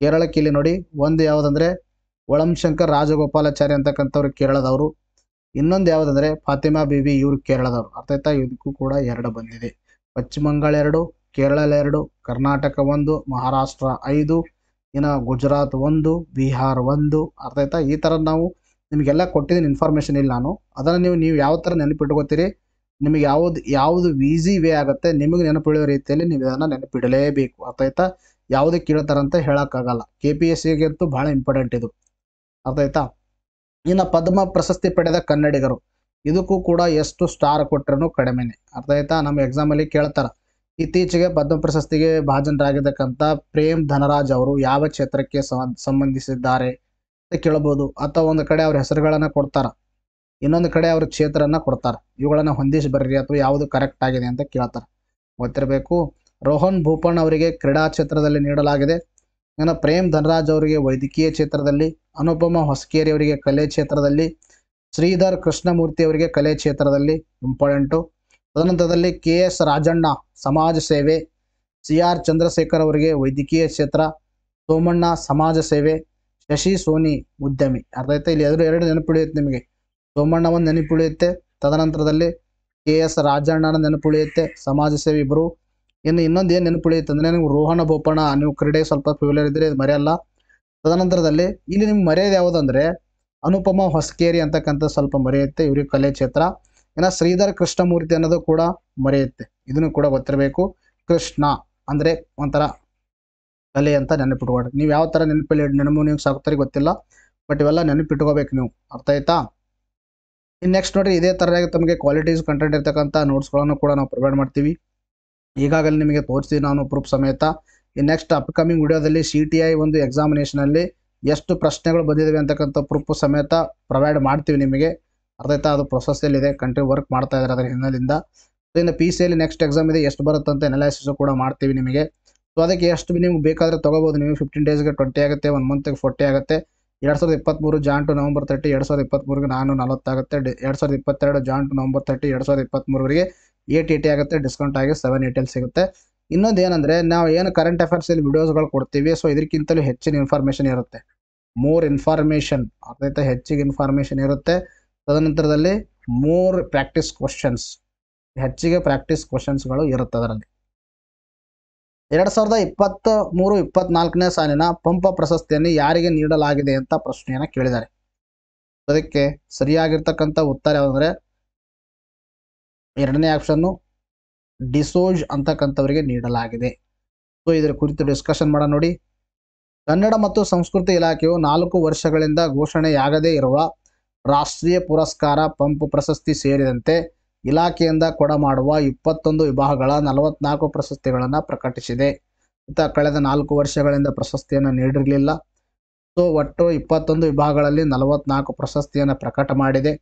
ಕೇರಳಕ್ಕೆ ಇಲ್ಲಿ ನೋಡಿ, ಒಂದು ಯಾವುದಂದ್ರೆ ಒಳಂಶಂಕರ್ ರಾಜಗೋಪಾಲಾಚಾರಿ ಅಂತಕ್ಕಂಥವ್ರು ಕೇರಳದವರು. ಇನ್ನೊಂದು ಯಾವುದಂದ್ರೆ ಫಾತಿಮಾ ಬೀವಿ, ಇವರು ಕೇರಳದವರು, ಅರ್ಥ ಆಯ್ತಾ. ಇದಕ್ಕೂ ಕೂಡ 2 ಬಂದಿದೆ. ಪಶ್ಚಿಮ ಬಂಗಾಳ 2, ಕೇರಳ 2, ಕರ್ನಾಟಕ 1, ಮಹಾರಾಷ್ಟ್ರ 5, ಇನ್ನು ಗುಜರಾತ್ 1, ಬಿಹಾರ್ 1, ಅರ್ಥ ಆಯ್ತಾ. ಈ ಥರ ನಾವು ನಿಮಗೆಲ್ಲ ಕೊಟ್ಟಿದ್ದೀನಿ ಇನ್ಫಾರ್ಮೇಷನ್ ಇಲ್ಲಿ ನಾನು, ಅದನ್ನು ನೀವು ಯಾವ ಥರ ನೆನಪಿಟ್ಕೋತೀರಿ, ನಿಮಗೆ ಯಾವುದು ಈಸಿ ವೇ ಆಗುತ್ತೆ ನಿಮಗೆ ನೆನಪಿಡುವ ರೀತಿಯಲ್ಲಿ ನೀವು ಇದನ್ನು ನೆನಪಿಡಲೇಬೇಕು, ಅರ್ಥ ಆಯ್ತಾ. ಯಾವುದೇ ಕೇಳ್ತಾರಂತ ಹೇಳೋಕ್ಕಾಗಲ್ಲ, KPSCಗೆ ಅಂತೂ ಭಾಳ ಇಂಪಾರ್ಟೆಂಟ್ ಇದು, ಅರ್ಥ ಆಯ್ತಾ. ಇನ್ನು ಪದ್ಮ ಪ್ರಶಸ್ತಿ ಪಡೆದ ಕನ್ನಡಿಗರು, ಇದಕ್ಕೂ ಕೂಡ ಎಷ್ಟು ಸ್ಟಾರ್ ಕೊಟ್ಟರು ಕಡಿಮೆನೆ. ಅರ್ಥ ಆಯ್ತಾ? ನಮ್ಮ ಎಕ್ಸಾಮಲ್ಲಿ ಕೇಳ್ತಾರೆ, ಇತ್ತೀಚೆಗೆ ಪದ್ಮ ಪ್ರಶಸ್ತಿಗೆ ಭಾಜನರಾಗಿರ್ತಕ್ಕಂಥ ಪ್ರೇಮ್ ಧನರಾಜ್ ಅವರು ಯಾವ ಕ್ಷೇತ್ರಕ್ಕೆ ಸಂಬಂಧಿಸಿದ್ದಾರೆ ಅಂತ ಕೇಳ್ಬೋದು. ಅಥವಾ ಒಂದು ಕಡೆ ಅವ್ರ ಹೆಸರುಗಳನ್ನು ಕೊಡ್ತಾರೆ, ಇನ್ನೊಂದು ಕಡೆ ಅವ್ರ ಕ್ಷೇತ್ರನ ಕೊಡ್ತಾರೆ. ಇವುಗಳನ್ನು ಹೊಂದಿಸಿ ಬರ್ರಿ ಅಥವಾ ಯಾವುದು ಕರೆಕ್ಟ್ ಆಗಿದೆ ಅಂತ ಕೇಳ್ತಾರೆ, ಗೊತ್ತಿರಬೇಕು. ರೋಹನ್ ಬೋಪಣ್ಣ ಅವರಿಗೆ ಕ್ರೀಡಾ ಕ್ಷೇತ್ರದಲ್ಲಿ ನೀಡಲಾಗಿದೆ. ಇನ್ನು ಪ್ರೇಮ್ ಧನರಾಜ್ ಅವರಿಗೆ ವೈದ್ಯಕೀಯ ಕ್ಷೇತ್ರದಲ್ಲಿ, ಅನುಪಮ ಹೊಸಕೇರಿ ಅವರಿಗೆ ಕಲೆ ಕ್ಷೇತ್ರದಲ್ಲಿ, ಶ್ರೀಧರ್ ಕೃಷ್ಣಮೂರ್ತಿ ಅವರಿಗೆ ಕಲೆ ಕ್ಷೇತ್ರದಲ್ಲಿ ಇಂಪಾರ್ಟೆಂಟು. ತದನಂತರದಲ್ಲಿ KS ರಾಜಣ್ಣ ಸಮಾಜ ಸೇವೆ, CR ಚಂದ್ರಶೇಖರ್ ಅವರಿಗೆ ವೈದ್ಯಕೀಯ ಕ್ಷೇತ್ರ, ಸೋಮಣ್ಣ ಸಮಾಜ ಸೇವೆ, ಶಶಿ ಸೋನಿ ಉದ್ಯಮಿ. ಅರ್ಥ ಆಯ್ತಾ? ಇಲ್ಲಿ ಎರಡು ನೆನಪುಳಿಯುತ್ತೆ ನಿಮಗೆ. ಸೋಮಣ್ಣ ಒಂದು ನೆನಪುಳಿಯುತ್ತೆ, ತದನಂತರದಲ್ಲಿ KS ರಾಜಣ್ಣನ ನೆನಪುಳಿಯುತ್ತೆ, ಸಮಾಜ ಸೇವೆ ಇಬ್ಬರು. ಇನ್ನೊಂದು ಏನು ನೆನಪುಳಿಯುತ್ತೆ ಅಂದರೆ ನೀವು ರೋಹಣ ಬೋಪಣ್ಣ, ನೀವು ಕ್ರೀಡೆ ಸ್ವಲ್ಪ ಫೇವಲರ್ ಇದ್ದರೆ ಇದು ಮರೆಯಲ್ಲ. ತದನಂತರದಲ್ಲಿ ಇಲ್ಲಿ ನಿಮ್ಗೆ ಮರೆಯೋದು ಯಾವುದಂದರೆ ಅನುಪಮ ಹೊಸಕೇರಿ ಅಂತಕ್ಕಂಥ ಸ್ವಲ್ಪ ಮರೆಯುತ್ತೆ, ಇವ್ರಿಗೆ ಕಲೆ ಕ್ಷೇತ್ರ. ಇನ್ನು ಶ್ರೀಧರ್ ಕೃಷ್ಣಮೂರ್ತಿ ಅನ್ನೋದು ಕೂಡ ಮರೆಯುತ್ತೆ, ಇದನ್ನು ಕೂಡ ಗೊತ್ತಿರಬೇಕು. ಕೃಷ್ಣ ಅಂದರೆ ಒಂಥರ ಕಲೆ ಅಂತ ನೆನಪಿಟ್ಕೊಳ್ರಿ. ನೀವು ಯಾವ ಥರ ನೀವು ಸಾಕ್ತಾರೆ ಗೊತ್ತಿಲ್ಲ, ಬಟ್ ಇವೆಲ್ಲ ನೆನಪಿಟ್ಕೋಬೇಕು ನೀವು. ಅರ್ಥ ಆಯ್ತಾ? ಇನ್ನು ನೆಕ್ಸ್ಟ್ ನೋಡಿರಿ, ಇದೇ ಥರವಾಗಿ ತಮಗೆ ಕ್ವಾಲಿಟೀಸ್ ಕಂಟೆಂಟ್ ಇರ್ತಕ್ಕಂಥ ನೋಟ್ಸ್ಗಳನ್ನು ಕೂಡ ನಾವು ಪ್ರೊವೈಡ್ ಮಾಡ್ತೀವಿ. ಈಗಾಗಲೇ ನಿಮಗೆ ತೋರಿಸ್ತೀವಿ ನಾನು ಪ್ರೂಫ್ ಸಮೇತ. ಈ ನೆಕ್ಸ್ಟ್ ಅಪ್ಕಮಿಂಗ್ ವಿಡಿಯೋದಲ್ಲಿ CTI ಒಂದು ಎಕ್ಸಾಮಿನೇಷನಲ್ಲಿ ಎಷ್ಟು ಪ್ರಶ್ನೆಗಳು ಬಂದಿದ್ದಾವೆ ಅಂತಕ್ಕಂಥ ಪ್ರೂಫ್ ಸಮೇತ ಪ್ರೊವೈಡ್ ಮಾಡ್ತೀವಿ ನಿಮಗೆ. ಅರ್ಥ ಆಯ್ತಾ? ಅದು ಪ್ರೊಸೆಸ್ಸಲ್ಲಿದೆ, ಕಂಟಿನ್ಯೂ ವರ್ಕ್ ಮಾಡ್ತಾ ಇದ್ದಾರೆ ಅದರ ಹಿನ್ನೆಲೆಯಿಂದ. ಸೊ ಇನ್ನು PCಯಲ್ಲಿ ನೆಕ್ಸ್ಟ್ ಎಕ್ಸಾಮ್ ಇದೆ, ಎಷ್ಟು ಬರುತ್ತಂತ ಅನಾಲಿಸಿಸ್ ಕೂಡ ಮಾಡ್ತೀವಿ ನಿಮಗೆ. ಸೊ ಅದಕ್ಕೆ ಎಷ್ಟು ನಿಮ್ಗೆ ಬೇಕಾದರೆ ತೊಗೋಬೋದು ನೀವು. 15 ಡೇಸ್ಗೆ 20 ಆಗುತ್ತೆ, 1 ಮಂತ್ಗೆ 40 ಆಗುತ್ತೆ. 2023 ಜಾನ್ ಟು ನವಂಬರ್ 30, 2023ಗೆ 440 ಆಗುತ್ತೆ. 2022 ಜಾನ್ ಟು ನವಂಬರ್ 30, 2023ವರೆಗೆ 880 ಆಗುತ್ತೆ. ಡಿಸ್ಕೌಂಟ್ ಆಗಿ 780 ಸಿಗುತ್ತೆ. ಇನ್ನೊಂದು ಏನಂದರೆ, ನಾವು ಏನು ಕರೆಂಟ್ ಅಫೇರ್ಸಲ್ಲಿ ವಿಡಿಯೋಸ್ಗಳು ಕೊಡ್ತೀವಿ, ಸೊ ಇದಕ್ಕಿಂತಲೂ ಹೆಚ್ಚಿನ ಇನ್ಫಾರ್ಮೇಷನ್ ಇರುತ್ತೆ, ಮೋರ್ ಇನ್ಫಾರ್ಮೇಷನ್. ಅರ್ಥ ಆಯ್ತಾ? ಹೆಚ್ಚಿಗೆ ಇನ್ಫಾರ್ಮೇಷನ್ ಇರುತ್ತೆ. ತದನಂತರದಲ್ಲಿ ಮೋರ್ ಪ್ರಾಕ್ಟೀಸ್ ಕ್ವಶನ್ಸ್, ಹೆಚ್ಚಿಗೆ ಪ್ರಾಕ್ಟೀಸ್ ಕ್ವಶನ್ಸ್ಗಳು ಇರುತ್ತೆ ಅದರಲ್ಲಿ. 2023-24ನೇ ಸಾಲಿನ ಪಂಪ ಪ್ರಶಸ್ತಿಯನ್ನು ಯಾರಿಗೆ ನೀಡಲಾಗಿದೆ ಅಂತ ಪ್ರಶ್ನೆಯನ್ನು ಕೇಳಿದ್ದಾರೆ. ಅದಕ್ಕೆ ಸರಿಯಾಗಿರ್ತಕ್ಕಂಥ ಉತ್ತರ ಯಾವುದಂದರೆ ಎರಡನೇ ಆಪ್ಷನ್ನು ಡಿಸೋಜ್ ಅಂತಕ್ಕಂಥವರಿಗೆ ನೀಡಲಾಗಿದೆ. ಸೊ ಇದರ ಕುರಿತು ಡಿಸ್ಕಷನ್ ಮಾಡೋಣ ನೋಡಿ. ಕನ್ನಡ ಮತ್ತು ಸಂಸ್ಕೃತಿ ಇಲಾಖೆಯು 4 ವರ್ಷಗಳಿಂದ ಘೋಷಣೆಯಾಗದೇ ಇರುವ ರಾಷ್ಟ್ರೀಯ ಪುರಸ್ಕಾರ ಪಂಪ ಪ್ರಶಸ್ತಿ ಸೇರಿದಂತೆ ಇಲಾಖೆಯಿಂದ ಕೊಡಮಾಡುವ 21 ವಿಭಾಗಗಳ 44 ಪ್ರಶಸ್ತಿಗಳನ್ನು ಪ್ರಕಟಿಸಿದೆ. ಕಳೆದ 4 ವರ್ಷಗಳಿಂದ ಪ್ರಶಸ್ತಿಯನ್ನು ನೀಡಿರಲಿಲ್ಲ. ಸೊ ಒಟ್ಟು 21 ವಿಭಾಗಗಳಲ್ಲಿ 44 ಪ್ರಶಸ್ತಿಯನ್ನು ಪ್ರಕಟ ಮಾಡಿದೆ.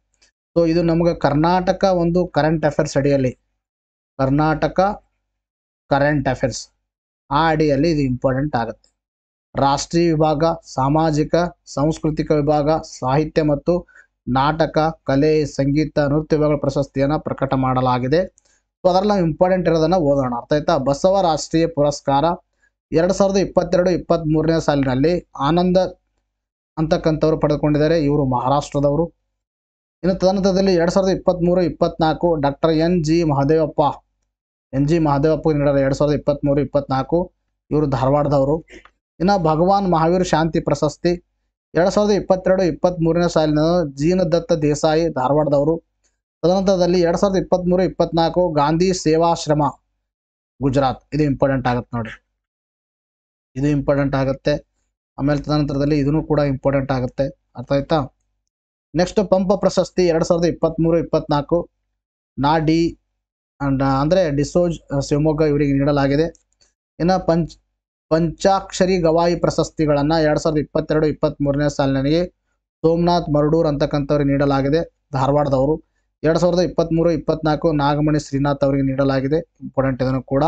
ಸೊ ಇದು ನಮಗೆ ಕರ್ನಾಟಕ ಒಂದು ಕರೆಂಟ್ ಅಫೇರ್ಸ್ ಅಡಿಯಲ್ಲಿ, ಕರ್ನಾಟಕ ಕರೆಂಟ್ ಅಫೇರ್ಸ್ ಆ ಅಡಿಯಲ್ಲಿ ಇದು ಇಂಪಾರ್ಟೆಂಟ್ ಆಗುತ್ತೆ. ರಾಷ್ಟ್ರೀಯ ವಿಭಾಗ, ಸಾಮಾಜಿಕ ಸಾಂಸ್ಕೃತಿಕ ವಿಭಾಗ, ಸಾಹಿತ್ಯ ಮತ್ತು ನಾಟಕ, ಕಲೆ, ಸಂಗೀತ, ನೃತ್ಯ ವಿಭಾಗಗಳ ಪ್ರಶಸ್ತಿಯನ್ನು ಪ್ರಕಟ ಮಾಡಲಾಗಿದೆ. ಸೊ ಅದರಲ್ಲಿ ನಾವು ಇಂಪಾರ್ಟೆಂಟ್ ಇರೋದನ್ನು ಓದೋಣ. ಅರ್ಥ ಆಯ್ತಾ? ಬಸವ ರಾಷ್ಟ್ರೀಯ ಪುರಸ್ಕಾರ 2022-23ನೇ ಸಾಲಿನಲ್ಲಿ ಆನಂದ ಅಂತಕ್ಕಂಥವ್ರು ಪಡೆದುಕೊಂಡಿದ್ದಾರೆ. ಇವರು ಮಹಾರಾಷ್ಟ್ರದವರು. ಇನ್ನು ತದನಂತರದಲ್ಲಿ 2023-24 ಡಾಕ್ಟರ್ NG ಮಹದೇವಪ್ಪ ನೀಡಿದ್ದಾರೆ 2023-24, ಇವರು ಧಾರವಾಡದವರು. ಇನ್ನು ಭಗವಾನ್ ಮಹಾವೀರ್ ಶಾಂತಿ ಪ್ರಶಸ್ತಿ 2022-23ನೇ ಸಾಲಿನ ಜೀನದತ್ತ ದೇಸಾಯಿ ಧಾರವಾಡದವರು. ತದನಂತರದಲ್ಲಿ 2023-24 ಗಾಂಧಿ ಸೇವಾಶ್ರಮ ಗುಜರಾತ್. ಇದು ಇಂಪಾರ್ಟೆಂಟ್ ಆಗುತ್ತೆ ನೋಡಿ, ಇದು ಇಂಪಾರ್ಟೆಂಟ್ ಆಗುತ್ತೆ. ಆಮೇಲೆ ತದನಂತರದಲ್ಲಿ ಇದನ್ನು ಕೂಡ ಇಂಪಾರ್ಟೆಂಟ್ ಆಗುತ್ತೆ. ಅರ್ಥ ಆಯ್ತಾ? ನೆಕ್ಸ್ಟ್ ಪಂಪ ಪ್ರಶಸ್ತಿ 2023-24 ನಾಡಿ ಅಂದರೆ ಡಿಸೋಜ್ ಶಿವಮೊಗ್ಗ ಇವರಿಗೆ ನೀಡಲಾಗಿದೆ. ಇನ್ನು ಪಂಚಾಕ್ಷರಿ ಗವಾಯಿ ಪ್ರಶಸ್ತಿಗಳನ್ನು 2022-23ನೇ ಸಾಲಿನಲ್ಲಿ ಸೋಮನಾಥ್ ಮರಡೂರ್ ಅಂತಕ್ಕಂಥವ್ರಿಗೆ ನೀಡಲಾಗಿದೆ, ಧಾರವಾಡದವರು. 2023-24 ನಾಗಮಣಿ ಶ್ರೀನಾಥ್ ಅವರಿಗೆ ನೀಡಲಾಗಿದೆ, ಇಂಪಾರ್ಟೆಂಟ್ ಇದನ್ನು ಕೂಡ.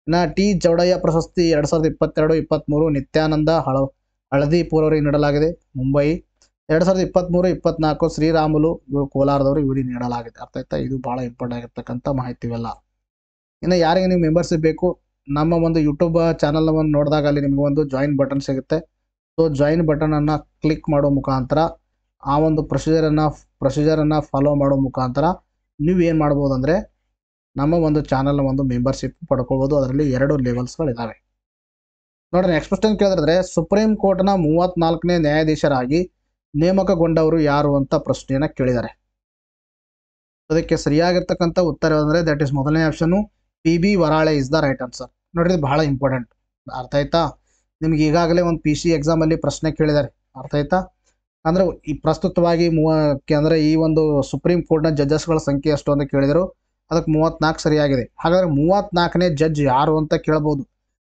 ಇನ್ನು ಟಿ ಚೌಡಯ್ಯ ಪ್ರಶಸ್ತಿ 2022-23 ನಿತ್ಯಾನಂದ ಹಳದಿಪುರ ಅವರಿಗೆ ನೀಡಲಾಗಿದೆ, ಮುಂಬೈ. 2023-24 ಶ್ರೀರಾಮುಲು, ಇವರು ಕೋಲಾರದವರು, ಇವರಿಗೆ ನೀಡಲಾಗಿದೆ. ಅರ್ಥ ಆಯ್ತಾ? ಇದು ಭಾಳ ಇಂಪಾರ್ಟೆಂಟ್ ಆಗಿರ್ತಕ್ಕಂಥ ಮಾಹಿತಿ ಇವೆಲ್ಲ. ಇನ್ನು ಯಾರಿಗೆ ನೀವು ಮೆಂಬರ್ಶಿಪ್ ಬೇಕು, ನಮ್ಮ ಒಂದು ಯೂಟ್ಯೂಬ್ ಚಾನಲ್ನ ನೋಡಿದಾಗ ಅಲ್ಲಿ ನಿಮಗೆ ಒಂದು ಜಾಯಿನ್ ಬಟನ್ ಸಿಗುತ್ತೆ. ಸೊ ಜಾಯಿನ್ ಬಟನನ್ನು ಕ್ಲಿಕ್ ಮಾಡೋ ಮುಖಾಂತರ ಆ ಒಂದು ಪ್ರೊಸೀಜರನ್ನು ಫಾಲೋ ಮಾಡೋ ಮುಖಾಂತರ ನೀವು ಏನು ಮಾಡ್ಬೋದು ಅಂದರೆ ನಮ್ಮ ಒಂದು ಚಾನಲ್ನ ಒಂದು ಮೆಂಬರ್ಶಿಪ್ ಪಡ್ಕೋಬೋದು. ಅದರಲ್ಲಿ 2 ಲೆವೆಲ್ಸ್ಗಳಿದ್ದಾವೆ ನೋಡ್ರಿ. ನೆಕ್ಸ್ಟ್ ಕ್ವಶನ್ ಕೇಳಿದ್ರೆ, ಸುಪ್ರೀಂ ಕೋರ್ಟ್ನ 34ನೇ ನ್ಯಾಯಾಧೀಶರಾಗಿ ನೇಮಕಗೊಂಡವರು ಯಾರು ಅಂತ ಪ್ರಶ್ನೆಯನ್ನು ಕೇಳಿದ್ದಾರೆ. ಅದಕ್ಕೆ ಸರಿಯಾಗಿರ್ತಕ್ಕಂಥ ಉತ್ತರ ಅಂದರೆ ದಟ್ ಈಸ್ ಮೊದಲನೇ option PB Varale is the right answer. ನೋಡ್ರಿ, ಇದು ಬಹಳ ಇಂಪಾರ್ಟೆಂಟ್. ಅರ್ಥ ಆಯ್ತಾ? ನಿಮ್ಗೆ ಈಗಾಗಲೇ ಒಂದು PC ಎಕ್ಸಾಮಲ್ಲಿ ಪ್ರಶ್ನೆ ಕೇಳಿದ್ದಾರೆ. ಅರ್ಥ ಆಯ್ತಾ? ಅಂದ್ರೆ ಈ ಪ್ರಸ್ತುತವಾಗಿ ಅಂದ್ರೆ ಈ ಒಂದು ಸುಪ್ರೀಂ ಕೋರ್ಟ್ನ ಜಡ್ಜಸ್ಗಳ ಸಂಖ್ಯೆ ಎಷ್ಟು ಅಂತ ಕೇಳಿದರು, ಅದಕ್ಕೆ 34 ಸರಿಯಾಗಿದೆ. ಹಾಗಾದ್ರೆ 34ನೇ ಜಡ್ಜ್ ಯಾರು ಅಂತ ಕೇಳಬಹುದು.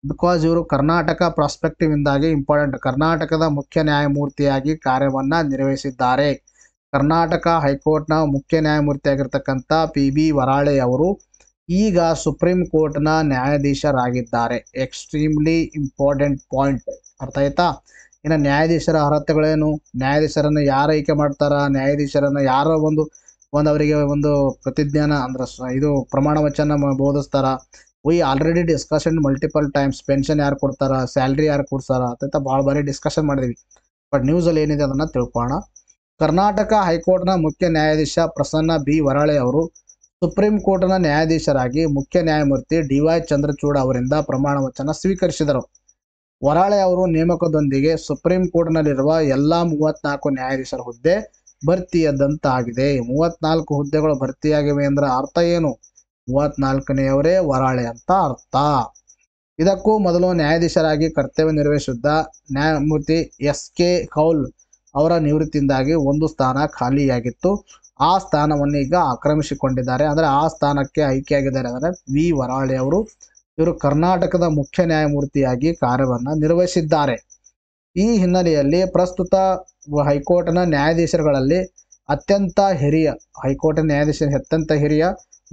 ಬಿಕಾಸ್ ಇವರು ಕರ್ನಾಟಕ ಪ್ರಾಸ್ಪೆಕ್ಟಿವ್ ಇಂದಾಗಿ ಇಂಪಾರ್ಟೆಂಟ್. ಕರ್ನಾಟಕದ ಮುಖ್ಯ ನ್ಯಾಯಮೂರ್ತಿಯಾಗಿ ಕಾರ್ಯವನ್ನ ನಿರ್ವಹಿಸಿದ್ದಾರೆ. ಕರ್ನಾಟಕ ಹೈಕೋರ್ಟ್ನ ಮುಖ್ಯ ನ್ಯಾಯಮೂರ್ತಿಯಾಗಿರ್ತಕ್ಕಂಥ PB ವರಾಳೆ ಅವರು ಈಗ ಸುಪ್ರೀಂ ಕೋರ್ಟ್ನ ನ್ಯಾಯಾಧೀಶರಾಗಿದ್ದಾರೆ. Extremely important point. ಅರ್ಥ ಆಯ್ತಾ? ಇನ್ನು ನ್ಯಾಯಾಧೀಶರ ಅರ್ಹತೆಗಳೇನು, ನ್ಯಾಯಾಧೀಶರನ್ನು ಯಾರು ಆಯ್ಕೆ ಮಾಡ್ತಾರ, ನ್ಯಾಯಾಧೀಶರನ್ನು ಯಾರೋ ಒಂದು ಅವರಿಗೆ ಒಂದು ಪ್ರತಿಜ್ಞಾನ ಅಂದ್ರೆ ಇದು ಪ್ರಮಾಣ ವಚನ ಬೋಧಿಸ್ತಾರ. We already discussion multiple times. Pension ಯಾರು ಕೊಡ್ತಾರ, ಸ್ಯಾಲ್ರಿ ಯಾರು ಕೊಡ್ತಾರ ಅಂತ ಭಾಳ ಬಾರಿ ಡಿಸ್ಕಷನ್ ಮಾಡಿದ್ವಿ. ಬಟ್ ನ್ಯೂಸಲ್ಲಿ ಏನಿದೆ ಅದನ್ನು ತಿಳ್ಕೊಳ್ಳೋಣ. ಕರ್ನಾಟಕ ಹೈಕೋರ್ಟ್ನ ಮುಖ್ಯ ನ್ಯಾಯಾಧೀಶ ಪ್ರಸನ್ನ B ವರಾಳೆ ಅವರು ಸುಪ್ರೀಂ ಕೋರ್ಟ್ನ ನ್ಯಾಯಾಧೀಶರಾಗಿ ಮುಖ್ಯ ನ್ಯಾಯಮೂರ್ತಿ DY ಚಂದ್ರಚೂಡ್ ಅವರಿಂದ ಪ್ರಮಾಣ ವಚನ ಸ್ವೀಕರಿಸಿದರು. ವರಾಳೆ ಅವರು ನೇಮಕದೊಂದಿಗೆ ಸುಪ್ರೀಂ ಕೋರ್ಟ್ನಲ್ಲಿರುವ ಎಲ್ಲ 34 ನ್ಯಾಯಾಧೀಶರ ಹುದ್ದೆ ಭರ್ತಿಯಾದಂತಾಗಿದೆ. 34 ಹುದ್ದೆಗಳು ಭರ್ತಿಯಾಗಿವೆ ಅಂದ್ರೆ ಅರ್ಥ ಏನು? 34ನೇಯವರೇ ವರಾಳೆ ಅಂತ ಅರ್ಥ. ಇದಕ್ಕೂ ಮೊದಲು ನ್ಯಾಯಾಧೀಶರಾಗಿ ಕರ್ತವ್ಯ ನಿರ್ವಹಿಸಿದ್ದ ನ್ಯಾಯಮೂರ್ತಿ SK ಕೌಲ್ ಅವರ ನಿವೃತ್ತಿಯಿಂದಾಗಿ ಒಂದು ಸ್ಥಾನ ಖಾಲಿಯಾಗಿತ್ತು. ಆ ಸ್ಥಾನವನ್ನು ಈಗ ಆಕ್ರಮಿಸಿಕೊಂಡಿದ್ದಾರೆ. ಅಂದರೆ ಆ ಸ್ಥಾನಕ್ಕೆ ಆಯ್ಕೆಯಾಗಿದ್ದಾರೆ ಅಂದರೆ V ವರಾಳೆ ಅವರು. ಇವರು ಕರ್ನಾಟಕದ ಮುಖ್ಯ ನ್ಯಾಯಮೂರ್ತಿಯಾಗಿ ಕಾರ್ಯವನ್ನು ನಿರ್ವಹಿಸಿದ್ದಾರೆ. ಈ ಹಿನ್ನೆಲೆಯಲ್ಲಿ ಪ್ರಸ್ತುತ ಹೈಕೋರ್ಟ್ನ ನ್ಯಾಯಾಧೀಶರುಗಳಲ್ಲಿ ಅತ್ಯಂತ ಹಿರಿಯ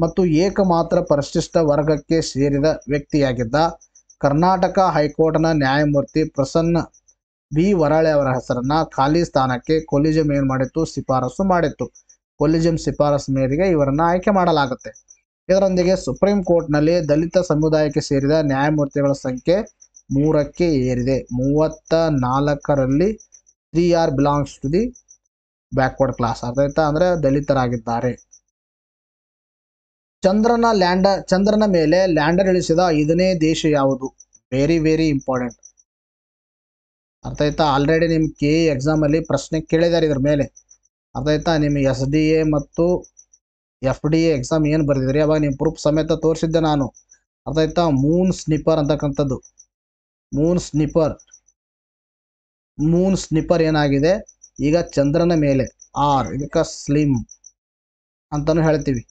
ಮತ್ತು ಏಕಮಾತ್ರ ಪರಿಶಿಷ್ಟ ವರ್ಗಕ್ಕೆ ಸೇರಿದ ವ್ಯಕ್ತಿಯಾಗಿದ್ದ ಕರ್ನಾಟಕ ಹೈಕೋರ್ಟ್ನ ನ್ಯಾಯಮೂರ್ತಿ ಪ್ರಸನ್ನ B ವರಾಳೆ ಅವರ ಹೆಸರನ್ನ ಖಾಲಿ ಸ್ಥಾನಕ್ಕೆ ಕೊಲಿಜಿಯಂ ಏನು ಮಾಡಿತ್ತು? ಶಿಫಾರಸು ಮಾಡಿತ್ತು. ಕೊಲಿಜಿಯಂ ಶಿಫಾರಸು ಮೇರೆಗೆ ಇವರನ್ನು ಆಯ್ಕೆ ಮಾಡಲಾಗುತ್ತೆ. ಇದರೊಂದಿಗೆ ಸುಪ್ರೀಂ ಕೋರ್ಟ್ನಲ್ಲಿ ದಲಿತ ಸಮುದಾಯಕ್ಕೆ ಸೇರಿದ ನ್ಯಾಯಮೂರ್ತಿಗಳ ಸಂಖ್ಯೆ 3ಕ್ಕೆ ಏರಿದೆ. 34ರಲ್ಲಿ 3 belongs to the backward class. ಅರ್ಥ ಆಯ್ತಾ? ಅಂದರೆ ದಲಿತರಾಗಿದ್ದಾರೆ. ಚಂದ್ರನ ಮೇಲೆ ಲ್ಯಾಂಡರ್ ಇಳಿಸಿದ 5ನೇ ದೇಶ ಯಾವುದು? Very very important. ಅರ್ಥ ಆಯ್ತಾ? ಆಲ್ರೆಡಿ ನಿಮ್ಮ KE ಎಕ್ಸಾಮಲ್ಲಿ ಪ್ರಶ್ನೆ ಕೇಳಿದ್ದಾರೆ ಇದ್ರ ಮೇಲೆ. ಅರ್ಥ ಆಯ್ತಾ? ನಿಮ್ಮ SDA ಮತ್ತು FDA ಎಕ್ಸಾಮ್ ಏನು ಬರೆದಿದ್ರಿ ಅವಾಗ ನಿಮ್ಮ ಪ್ರೂಫ್ ಸಮೇತ ತೋರಿಸಿದ್ದೆ ನಾನು. ಅರ್ಥ ಆಯ್ತಾ? ಮೂನ್ ಸ್ನಿಪರ್ ಅಂತಕ್ಕಂಥದ್ದು. ಮೂನ್ ಸ್ನಿಪರ್ ಏನಾಗಿದೆ ಈಗ ಚಂದ್ರನ ಮೇಲೆ ಇದಕ್ಕೆ ಸ್ಲಿಮ್ ಅಂತಾನು ಹೇಳ್ತೀವಿ.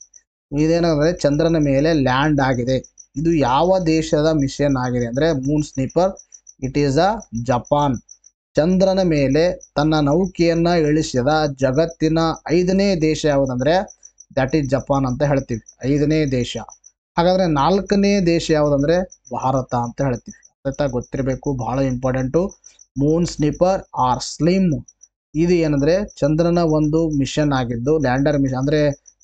ಇದೇನಾದ್ರೆ ಚಂದ್ರನ ಮೇಲೆ ಲ್ಯಾಂಡ್ ಆಗಿದೆ. ಇದು ಯಾವ ದೇಶದ ಮಿಷನ್ ಆಗಿದೆ ಅಂದರೆ ಮೂನ್ ಸ್ನಿಪರ್ ಇಟ್ ಈಸ್ ಜಪಾನ್. ಚಂದ್ರನ ಮೇಲೆ ತನ್ನ ನೌಕೆಯನ್ನ ಇಳಿಸಿದ ಜಗತ್ತಿನ 5ನೇ ದೇಶ ಯಾವುದಂದ್ರೆ ದಟ್ ಈಸ್ ಜಪಾನ್ ಅಂತ ಹೇಳ್ತೀವಿ. 5ನೇ ದೇಶ. ಹಾಗಾದ್ರೆ 4ನೇ ದೇಶ ಯಾವುದಂದ್ರೆ ಭಾರತ ಅಂತ ಹೇಳ್ತೀವಿ. ಆಯ್ತಾ? ಗೊತ್ತಿರಬೇಕು, ಬಹಳ ಇಂಪಾರ್ಟೆಂಟು. ಮೂನ್ ಸ್ನಿಪರ್ ಸ್ಲಿಮ್ ಇದು ಏನಂದ್ರೆ ಚಂದ್ರನ ಒಂದು ಮಿಷನ್ ಆಗಿದ್ದು, ಲ್ಯಾಂಡರ್ ಮಿಷನ್ ಅಂದ್ರೆ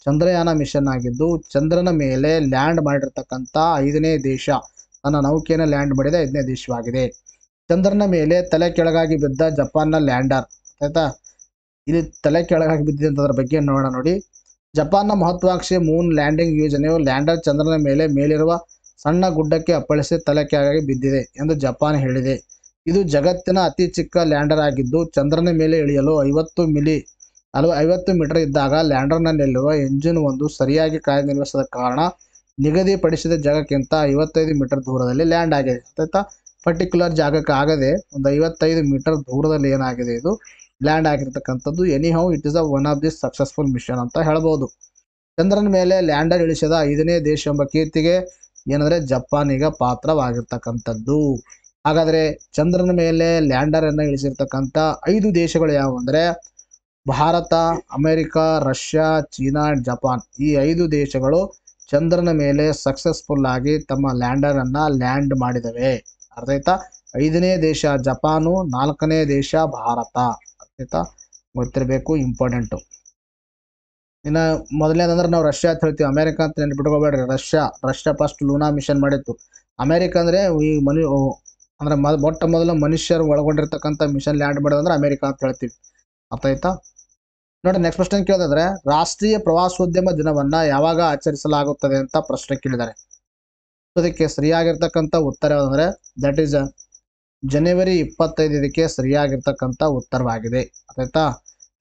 ಚಂದ್ರಯಾನ ಮಿಷನ್ ಆಗಿದ್ದು, ಚಂದ್ರನ ಮೇಲೆ ಲ್ಯಾಂಡ್ ಮಾಡಿರ್ತಕ್ಕಂಥ 5ನೇ ದೇಶ, ತನ್ನ ನೌಕೆಯನ್ನು ಲ್ಯಾಂಡ್ ಮಾಡಿದ 5ನೇ ದೇಶವಾಗಿದೆ. ಚಂದ್ರನ ಮೇಲೆ ತಲೆ ಕೆಳಗಾಗಿ ಬಿದ್ದ ಜಪಾನ್ನ ಲ್ಯಾಂಡರ್. ಆಯ್ತಾ? ಇಲ್ಲಿ ತಲೆ ಕೆಳಗಾಗಿ ಬಿದ್ದಿದೆ ಅಂತದ್ರ ಬಗ್ಗೆ ನೋಡೋಣ. ನೋಡಿ, ಜಪಾನ್ನ ಮಹತ್ವಾಕಾಂಕ್ಷಿ ಮೂನ್ ಲ್ಯಾಂಡಿಂಗ್ ಯೋಜನೆಯು ಲ್ಯಾಂಡರ್ ಚಂದ್ರನ ಮೇಲಿರುವ ಸಣ್ಣ ಗುಡ್ಡಕ್ಕೆ ಅಪ್ಪಳಿಸಿ ತಲೆ ಕೆಳಗಾಗಿ ಬಿದ್ದಿದೆ ಎಂದು ಜಪಾನ್ ಹೇಳಿದೆ. ಇದು ಜಗತ್ತಿನ ಅತಿ ಚಿಕ್ಕ ಲ್ಯಾಂಡರ್ ಆಗಿದ್ದು, ಚಂದ್ರನ ಮೇಲೆ ಇಳಿಯಲು 50 ಮೀಟರ್ ಇದ್ದಾಗ ಲ್ಯಾಂಡರ್ನಲ್ಲಿರುವ ಎಂಜಿನ್ ಒಂದು ಸರಿಯಾಗಿ ಕಾರ್ಯನಿರ್ವಹಿಸದ ಕಾರಣ ನಿಗದಿಪಡಿಸಿದ ಜಾಗಕ್ಕಿಂತ 55 ಮೀಟರ್ ದೂರದಲ್ಲಿ ಲ್ಯಾಂಡ್ ಆಗಿದೆ. ಆಯ್ತಾ? ಪರ್ಟಿಕ್ಯುಲರ್ ಜಾಗಕ್ಕೆ ಆಗದೆ ಒಂದು 55 ಮೀಟರ್ ದೂರದಲ್ಲಿ ಏನಾಗಿದೆ, ಇದು ಲ್ಯಾಂಡ್ ಆಗಿರ್ತಕ್ಕಂಥದ್ದು. Anyhow it is one of the successful mission ಅಂತ ಹೇಳ್ಬೋದು. ಚಂದ್ರನ ಮೇಲೆ ಲ್ಯಾಂಡರ್ ಇಳಿಸಿದ 5ನೇ ದೇಶ ಎಂಬ ಕೀರ್ತಿಗೆ ಏನಂದ್ರೆ ಜಪಾನ್ ಈಗ ಪಾತ್ರವಾಗಿರ್ತಕ್ಕಂಥದ್ದು. ಹಾಗಾದ್ರೆ ಚಂದ್ರನ ಮೇಲೆ ಲ್ಯಾಂಡರ್ ಅನ್ನ ಇಳಿಸಿರ್ತಕ್ಕಂಥ 5 ದೇಶಗಳು ಯಾವುವು ಅಂದ್ರೆ Bharat, America, Russia, China, Japan. ಈ 5 ದೇಶಗಳು ಚಂದ್ರನ ಮೇಲೆ ಸಕ್ಸಸ್ಫುಲ್ ಆಗಿ ತಮ್ಮ ಲ್ಯಾಂಡರ್ ಅನ್ನ ಲ್ಯಾಂಡ್ ಮಾಡಿದವೆ. ಅರ್ಥ ಆಯ್ತಾ? 5ನೇ ದೇಶ ಜಪಾನು, 4ನೇ ದೇಶ ಭಾರತ. ಅರ್ಥ ಆಯ್ತಾ? ಗೊತ್ತಿರಬೇಕು, ಇಂಪಾರ್ಟೆಂಟು. ಇನ್ನು ಮೊದಲನೇದಂದ್ರೆ ನಾವು ರಷ್ಯಾ ಅಂತ ಹೇಳ್ತೀವಿ, ಅಮೆರಿಕ ಅಂತ ನೆನ್ಪಿಟ್ಕೋಬೇಡ್ರಿ. ರಷ್ಯಾ ಫಸ್ಟ್ ಲೂನಾ ಮಿಷನ್ ಮಾಡಿತ್ತು. ಅಮೆರಿಕ ಅಂದ್ರೆ ಈ ಅಂದ್ರೆ ಮೊಟ್ಟ ಮೊದಲು ಮನುಷ್ಯರು ಒಳಗೊಂಡಿರ್ತಕ್ಕಂಥ ಮಿಷನ್ ಲ್ಯಾಂಡ್ ಮಾಡೋದಂದ್ರೆ ಅಮೆರಿಕ ಅಂತ ಹೇಳ್ತೀವಿ. ಅರ್ಥ ಆಯ್ತಾ? ನೋಡಿ, ನೆಕ್ಸ್ಟ್ ಪ್ರಶ್ನೆ ಕೇಳಿದ್ರೆ ರಾಷ್ಟ್ರೀಯ ಪ್ರವಾಸೋದ್ಯಮ ದಿನವನ್ನ ಯಾವಾಗ ಆಚರಿಸಲಾಗುತ್ತದೆ ಅಂತ ಪ್ರಶ್ನೆ ಕೇಳಿದ್ದಾರೆ. ಅದಕ್ಕೆ ಸರಿಯಾಗಿರ್ತಕ್ಕಂಥ ಉತ್ತರ ಯಾವುದಂದ್ರೆ ದಟ್ ಈಸ್ ಜನವರಿ 25. ಇದಕ್ಕೆ ಸರಿಯಾಗಿರ್ತಕ್ಕಂಥ ಉತ್ತರವಾಗಿದೆ. ಆಯ್ತಾ?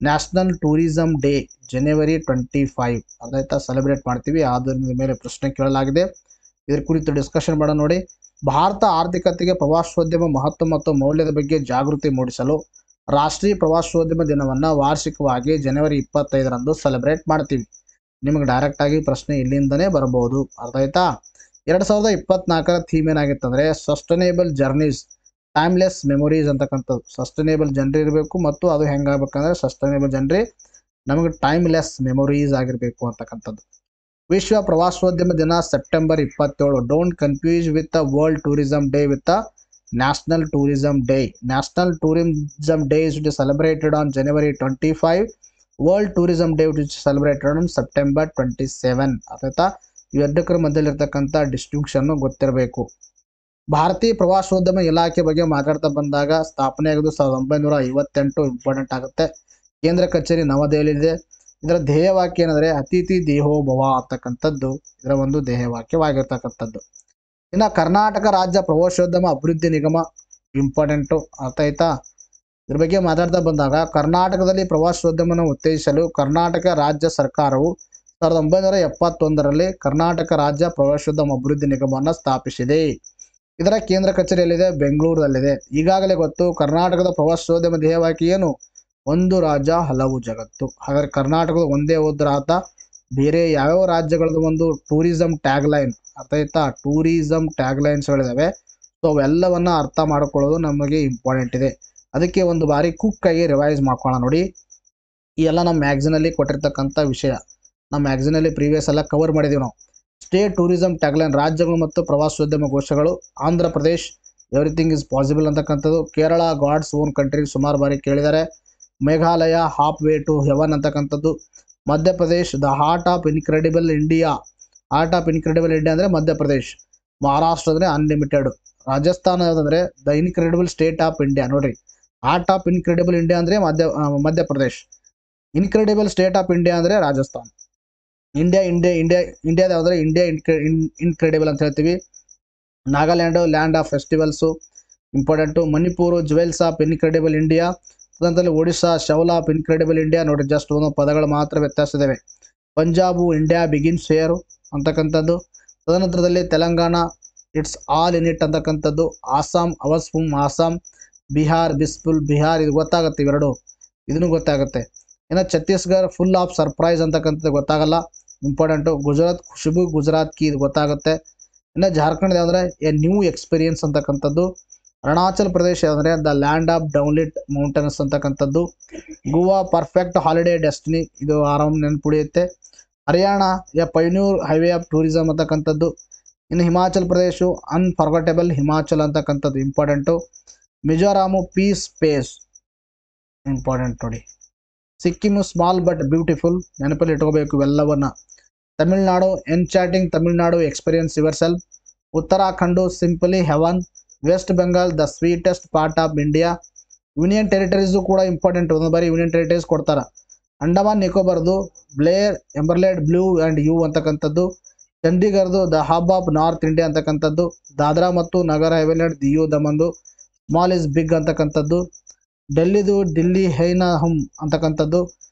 ನ್ಯಾಷನಲ್ ಟೂರಿಸಂ ಡೇ ಜನವರಿ 25. ಅದಾಯ್ತಾ? ಸೆಲೆಬ್ರೇಟ್ ಮಾಡ್ತೀವಿ. ಆದ್ರ ಮೇಲೆ ಪ್ರಶ್ನೆ ಕೇಳಲಾಗಿದೆ. ಇದರ ಕುರಿತು ಡಿಸ್ಕಷನ್ ಮಾಡೋಣ. ನೋಡಿ, ಭಾರತ ಆರ್ಥಿಕತೆಗೆ ಪ್ರವಾಸೋದ್ಯಮ ಮಹತ್ವ ಮತ್ತು ಮೌಲ್ಯದ ಬಗ್ಗೆ ಜಾಗೃತಿ ಮೂಡಿಸಲು ರಾಷ್ಟ್ರೀಯ ಪ್ರವಾಸೋದ್ಯಮ ದಿನವನ್ನು ವಾರ್ಷಿಕವಾಗಿ ಜನವರಿ 25ರಂದು ಸೆಲೆಬ್ರೇಟ್ ಮಾಡ್ತೀವಿ. ನಿಮಗೆ ಡೈರೆಕ್ಟ್ ಆಗಿ ಪ್ರಶ್ನೆ ಇಲ್ಲಿಂದನೇ ಬರಬಹುದು. ಅರ್ಥ ಆಯ್ತಾ? 2024ರ ಥೀಮ್ ಏನಾಗಿತ್ತಂದರೆ ಸಸ್ಟೈನೇಬಲ್ ಜರ್ನೀಸ್, ಟೈಮ್ಲೆಸ್ ಮೆಮೊರೀಸ್ ಅಂತಕ್ಕಂಥದ್ದು. ಸಸ್ಟೈನೇಬಲ್ ಜರ್ನಿ ಇರಬೇಕು ಮತ್ತು ಅದು ಹೆಂಗಾಗಬೇಕಂದ್ರೆ ಸಸ್ಟೈನೇಬಲ್ ಜರ್ನಿ ನಮಗೆ ಟೈಮ್ಲೆಸ್ ಮೆಮೊರೀಸ್ ಆಗಿರಬೇಕು ಅಂತಕ್ಕಂಥದ್ದು. ವಿಶ್ವ ಪ್ರವಾಸೋದ್ಯಮ ದಿನ September 27. Don't confuse with the world tourism day with the national tourism day. National tourism day is to be celebrated on January 25. World tourism day which is celebrated on September 27. ಆಯ್ತಾ? ಇವೆರಡಕ್ಕರ ಮಧ್ಯದಲ್ಲಿರ್ತಕ್ಕಂಥ distinction ಗೊತ್ತಿರಬೇಕು. ಭಾರತೀಯ ಪ್ರವಾಸೋದ್ಯಮ ಇಲಾಖೆ ಬಗ್ಗೆ ಮಾತಾಡ್ತಾ ಬಂದಾಗ ಸ್ಥಾಪನೆ ಆಗೋದು 1958 ಇಂಪಾರ್ಟೆಂಟ್ ಆಗುತ್ತೆ. ಕೇಂದ್ರ ಕಚೇರಿ ನವದೆಹಲಿಯಿದೆ. ಇದರ ಧ್ಯೇಯವಾಕ್ಯ ಏನಂದರೆ ಅತಿಥಿ ದೇವೋಭವ ಅಂತಕ್ಕಂಥದ್ದು ಇದರ ಒಂದು ಧ್ಯೇಯವಾಕ್ಯವಾಗಿರ್ತಕ್ಕಂಥದ್ದು. ಇನ್ನು ಕರ್ನಾಟಕ ರಾಜ್ಯ ಪ್ರವಾಸೋದ್ಯಮ ಅಭಿವೃದ್ಧಿ ನಿಗಮ ಇಂಪಾರ್ಟೆಂಟು. ಅರ್ಥ ಆಯ್ತಾ? ಇದ್ರ ಬಗ್ಗೆ ಮಾತಾಡ್ತಾ ಬಂದಾಗ ಕರ್ನಾಟಕದಲ್ಲಿ ಪ್ರವಾಸೋದ್ಯಮವನ್ನು ಉತ್ತೇಜಿಸಲು ಕರ್ನಾಟಕ ರಾಜ್ಯ ಸರ್ಕಾರವು 1971ರಲ್ಲಿ ಕರ್ನಾಟಕ ರಾಜ್ಯ ಪ್ರವಾಸೋದ್ಯಮ ಅಭಿವೃದ್ಧಿ ನಿಗಮವನ್ನು ಸ್ಥಾಪಿಸಿದೆ. ಇದರ ಕೇಂದ್ರ ಕಚೇರಿಯಲ್ಲಿದೆ, ಬೆಂಗಳೂರಲ್ಲಿದೆ. ಈಗಾಗಲೇ ಗೊತ್ತು ಕರ್ನಾಟಕದ ಪ್ರವಾಸೋದ್ಯಮ ಧ್ಯೇಯವಾಕ್ಯ ಏನು? ಒಂದು ರಾಜ್ಯ ಹಲವು ಜಗತ್ತು. ಹಾಗಾದ್ರೆ ಕರ್ನಾಟಕದ ಒಂದೇ ಹೋದ್ರಾತ ಬೇರೆ ಯಾವ್ಯಾವ ರಾಜ್ಯಗಳದ್ದು ಒಂದು ಟೂರಿಸಂ ಟ್ಯಾಗ್ಲೈನ್, ಅರ್ಥ ಆಯ್ತಾ? ಟೂರಿಸಂ ಟ್ಯಾಗ್ಲೈನ್ಸ್ಗಳಿದ್ದಾವೆ. ಸೊ ಅವೆಲ್ಲವನ್ನ ಅರ್ಥ ಮಾಡ್ಕೊಳ್ಳೋದು ನಮಗೆ ಇಂಪಾರ್ಟೆಂಟ್ ಇದೆ. ಅದಕ್ಕೆ ಒಂದು ಬಾರಿ ಕ್ವಿಕ್ಕಾಗಿ ರಿವೈಸ್ ಮಾಡ್ಕೊಳ್ಳೋಣ ನೋಡಿ. ಈ ಎಲ್ಲ ನಮ್ಮ ಮ್ಯಾಗ್ಝಿನಲ್ಲಿ ಕೊಟ್ಟಿರ್ತಕ್ಕಂಥ ವಿಷಯ. ನಮ್ಮ ಮ್ಯಾಗ್ಝಿನಲ್ಲಿ ಪ್ರೀವಿಯಸ್ ಎಲ್ಲ ಕವರ್ ಮಾಡಿದ್ದೀವಿ ನಾವು. ಸ್ಟೇಟ್ ಟೂರಿಸಂ ಟ್ಯಾಗ್ಲೈನ್, ರಾಜ್ಯಗಳು ಮತ್ತು ಪ್ರವಾಸೋದ್ಯಮ ಘೋಷಗಳು. Andhra Pradesh everything is possible ಅಂತಕ್ಕಂಥದ್ದು. ಕೇರಳ ಗಾಡ್ಸ್ ಓನ್ ಕಂಟ್ರಿ ಸುಮಾರು ಬಾರಿ ಕೇಳಿದ್ದಾರೆ. Meghalaya half way to heaven ಅಂತಕ್ಕಂಥದ್ದು. Madhya Pradesh the heart of incredible India. Heart of incredible India ಅಂದರೆ ಮಧ್ಯಪ್ರದೇಶ್. ಮಹಾರಾಷ್ಟ್ರ ಅಂದರೆ ಅನ್ಲಿಮಿಟೆಡ್. ರಾಜಸ್ಥಾನ ಯಾವುದಂದ್ರೆ the incredible state of India. ನೋಡ್ರಿ, ಹಾರ್ಟ್ ಆಫ್ ಇನ್ಕ್ರೆಡಿಬಲ್ ಇಂಡಿಯಾ ಅಂದರೆ Madhya Pradesh. Incredible state of India ಅಂದರೆ ರಾಜಸ್ಥಾನ್. ಇಂಡಿಯಾದ ಯಾವುದಂದ್ರೆ ಇಂಡಿಯಾ ಇನ್ಕ್ರೆಡಿಬಲ್ ಅಂತ ಹೇಳ್ತೀವಿ. Nagaland land of festivals important. ಮಣಿಪುರು jewels of incredible India. ತದನಂತರ ಒಡಿಶಾ ಶೌಲ್ ಆಫ್ ಇನ್ಕ್ರೆಡಿಬಲ್ ಇಂಡಿಯಾ. ನೋಡಿ, ಜಸ್ಟ್ ಒಂದು ಪದಗಳು ಮಾತ್ರ ವ್ಯತ್ಯಾಸ ಇದ್ದಾವೆ. ಪಂಜಾಬು ಇಂಡಿಯಾ ಬಿಗಿನ್ಸ್ ಹೇರ್ ಅಂತಕ್ಕಂಥದ್ದು. ತದನಂತರದಲ್ಲಿ Telangana it's all in it ಅಂತಕ್ಕಂಥದ್ದು. Assam ours from Assam. Bihar blissful Bihar. ಇದು ಗೊತ್ತಾಗುತ್ತೆ, ಇವೆರಡು ಇದನ್ನು ಗೊತ್ತಾಗುತ್ತೆ. ಇನ್ನು ಛತ್ತೀಸ್ಗಢ ಫುಲ್ ಆಫ್ ಸರ್ಪ್ರೈಸ್ ಅಂತಕ್ಕಂಥದ್ದು ಗೊತ್ತಾಗಲ್ಲ, ಇಂಪಾರ್ಟೆಂಟು. ಗುಜರಾತ್ ಖುಷ್ಬು ಗುಜರಾತ್ ಕಿ ಇದು ಗೊತ್ತಾಗುತ್ತೆ. ಇನ್ನು ಜಾರ್ಖಂಡ್ ಯಾವುದಂದ್ರೆ ಎ ನ್ಯೂ ಎಕ್ಸ್ಪೀರಿಯನ್ಸ್ ಅಂತಕ್ಕಂಥದ್ದು. ಅರುಣಾಚಲ್ ಪ್ರದೇಶ್ ಯಾವುದಂದ್ರೆ the land of dawn lit mountains ಅಂತಕ್ಕಂಥದ್ದು. ಗೋವಾ ಪರ್ಫೆಕ್ಟ್ ಹಾಲಿಡೇ ಡೆಸ್ಟಿನಿ, ಇದು ಆರಾಮ್ ನೆನಪುಳಿಯುತ್ತೆ. Haryana a pioneer highway of tourism ಅಂತಕ್ಕಂಥದ್ದು. ಇನ್ನು ಹಿಮಾಚಲ್ ಪ್ರದೇಶ ಅನ್ಫರ್ಗಟೇಬಲ್ ಹಿಮಾಚಲ್ ಅಂತಕ್ಕಂಥದ್ದು important. Mizoram peace space important ನೋಡಿ. ಸಿಕ್ಕಿಮು ಸ್ಮಾಲ್ ಬಟ್ ಬ್ಯೂಟಿಫುಲ್, ನೆನಪಲ್ಲಿ ಇಟ್ಕೋಬೇಕು ಇವೆಲ್ಲವನ್ನ. Tamil Nadu enchanting Tamil Nadu experience yourself. Uttarakhand simply heaven. West Bengal the sweetest part of India. Union territories ಕೂಡ ಇಂಪಾರ್ಟೆಂಟ್, ಒಂದು ಬಾರಿ ಯೂನಿಯನ್ ಟೆರಿಟರೀಸ್ ಕೊಡ್ತಾರ. Andaman ನಿಕೋಬಾರ್ದು Blair emerald blue and you ಅಂತಕ್ಕಂಥದ್ದು. ಚಂಡೀಗಢದು the hub of north India ಅಂತಕ್ಕಂಥದ್ದು. ದಾದ್ರಾ ಮತ್ತು ನಗರ ಹವೇಲಿ ದಿಯು ದಮನ್ದು ಸ್ಮಾಲ್ ಇಸ್ ಬಿಗ್ ಅಂತಕ್ಕಂಥದ್ದು. ಡೆಲ್ಲಿದು ದಿಲ್ಲಿ ಹೈನಾ ಹಮ್ ಅಂತಕ್ಕಂಥದ್ದು.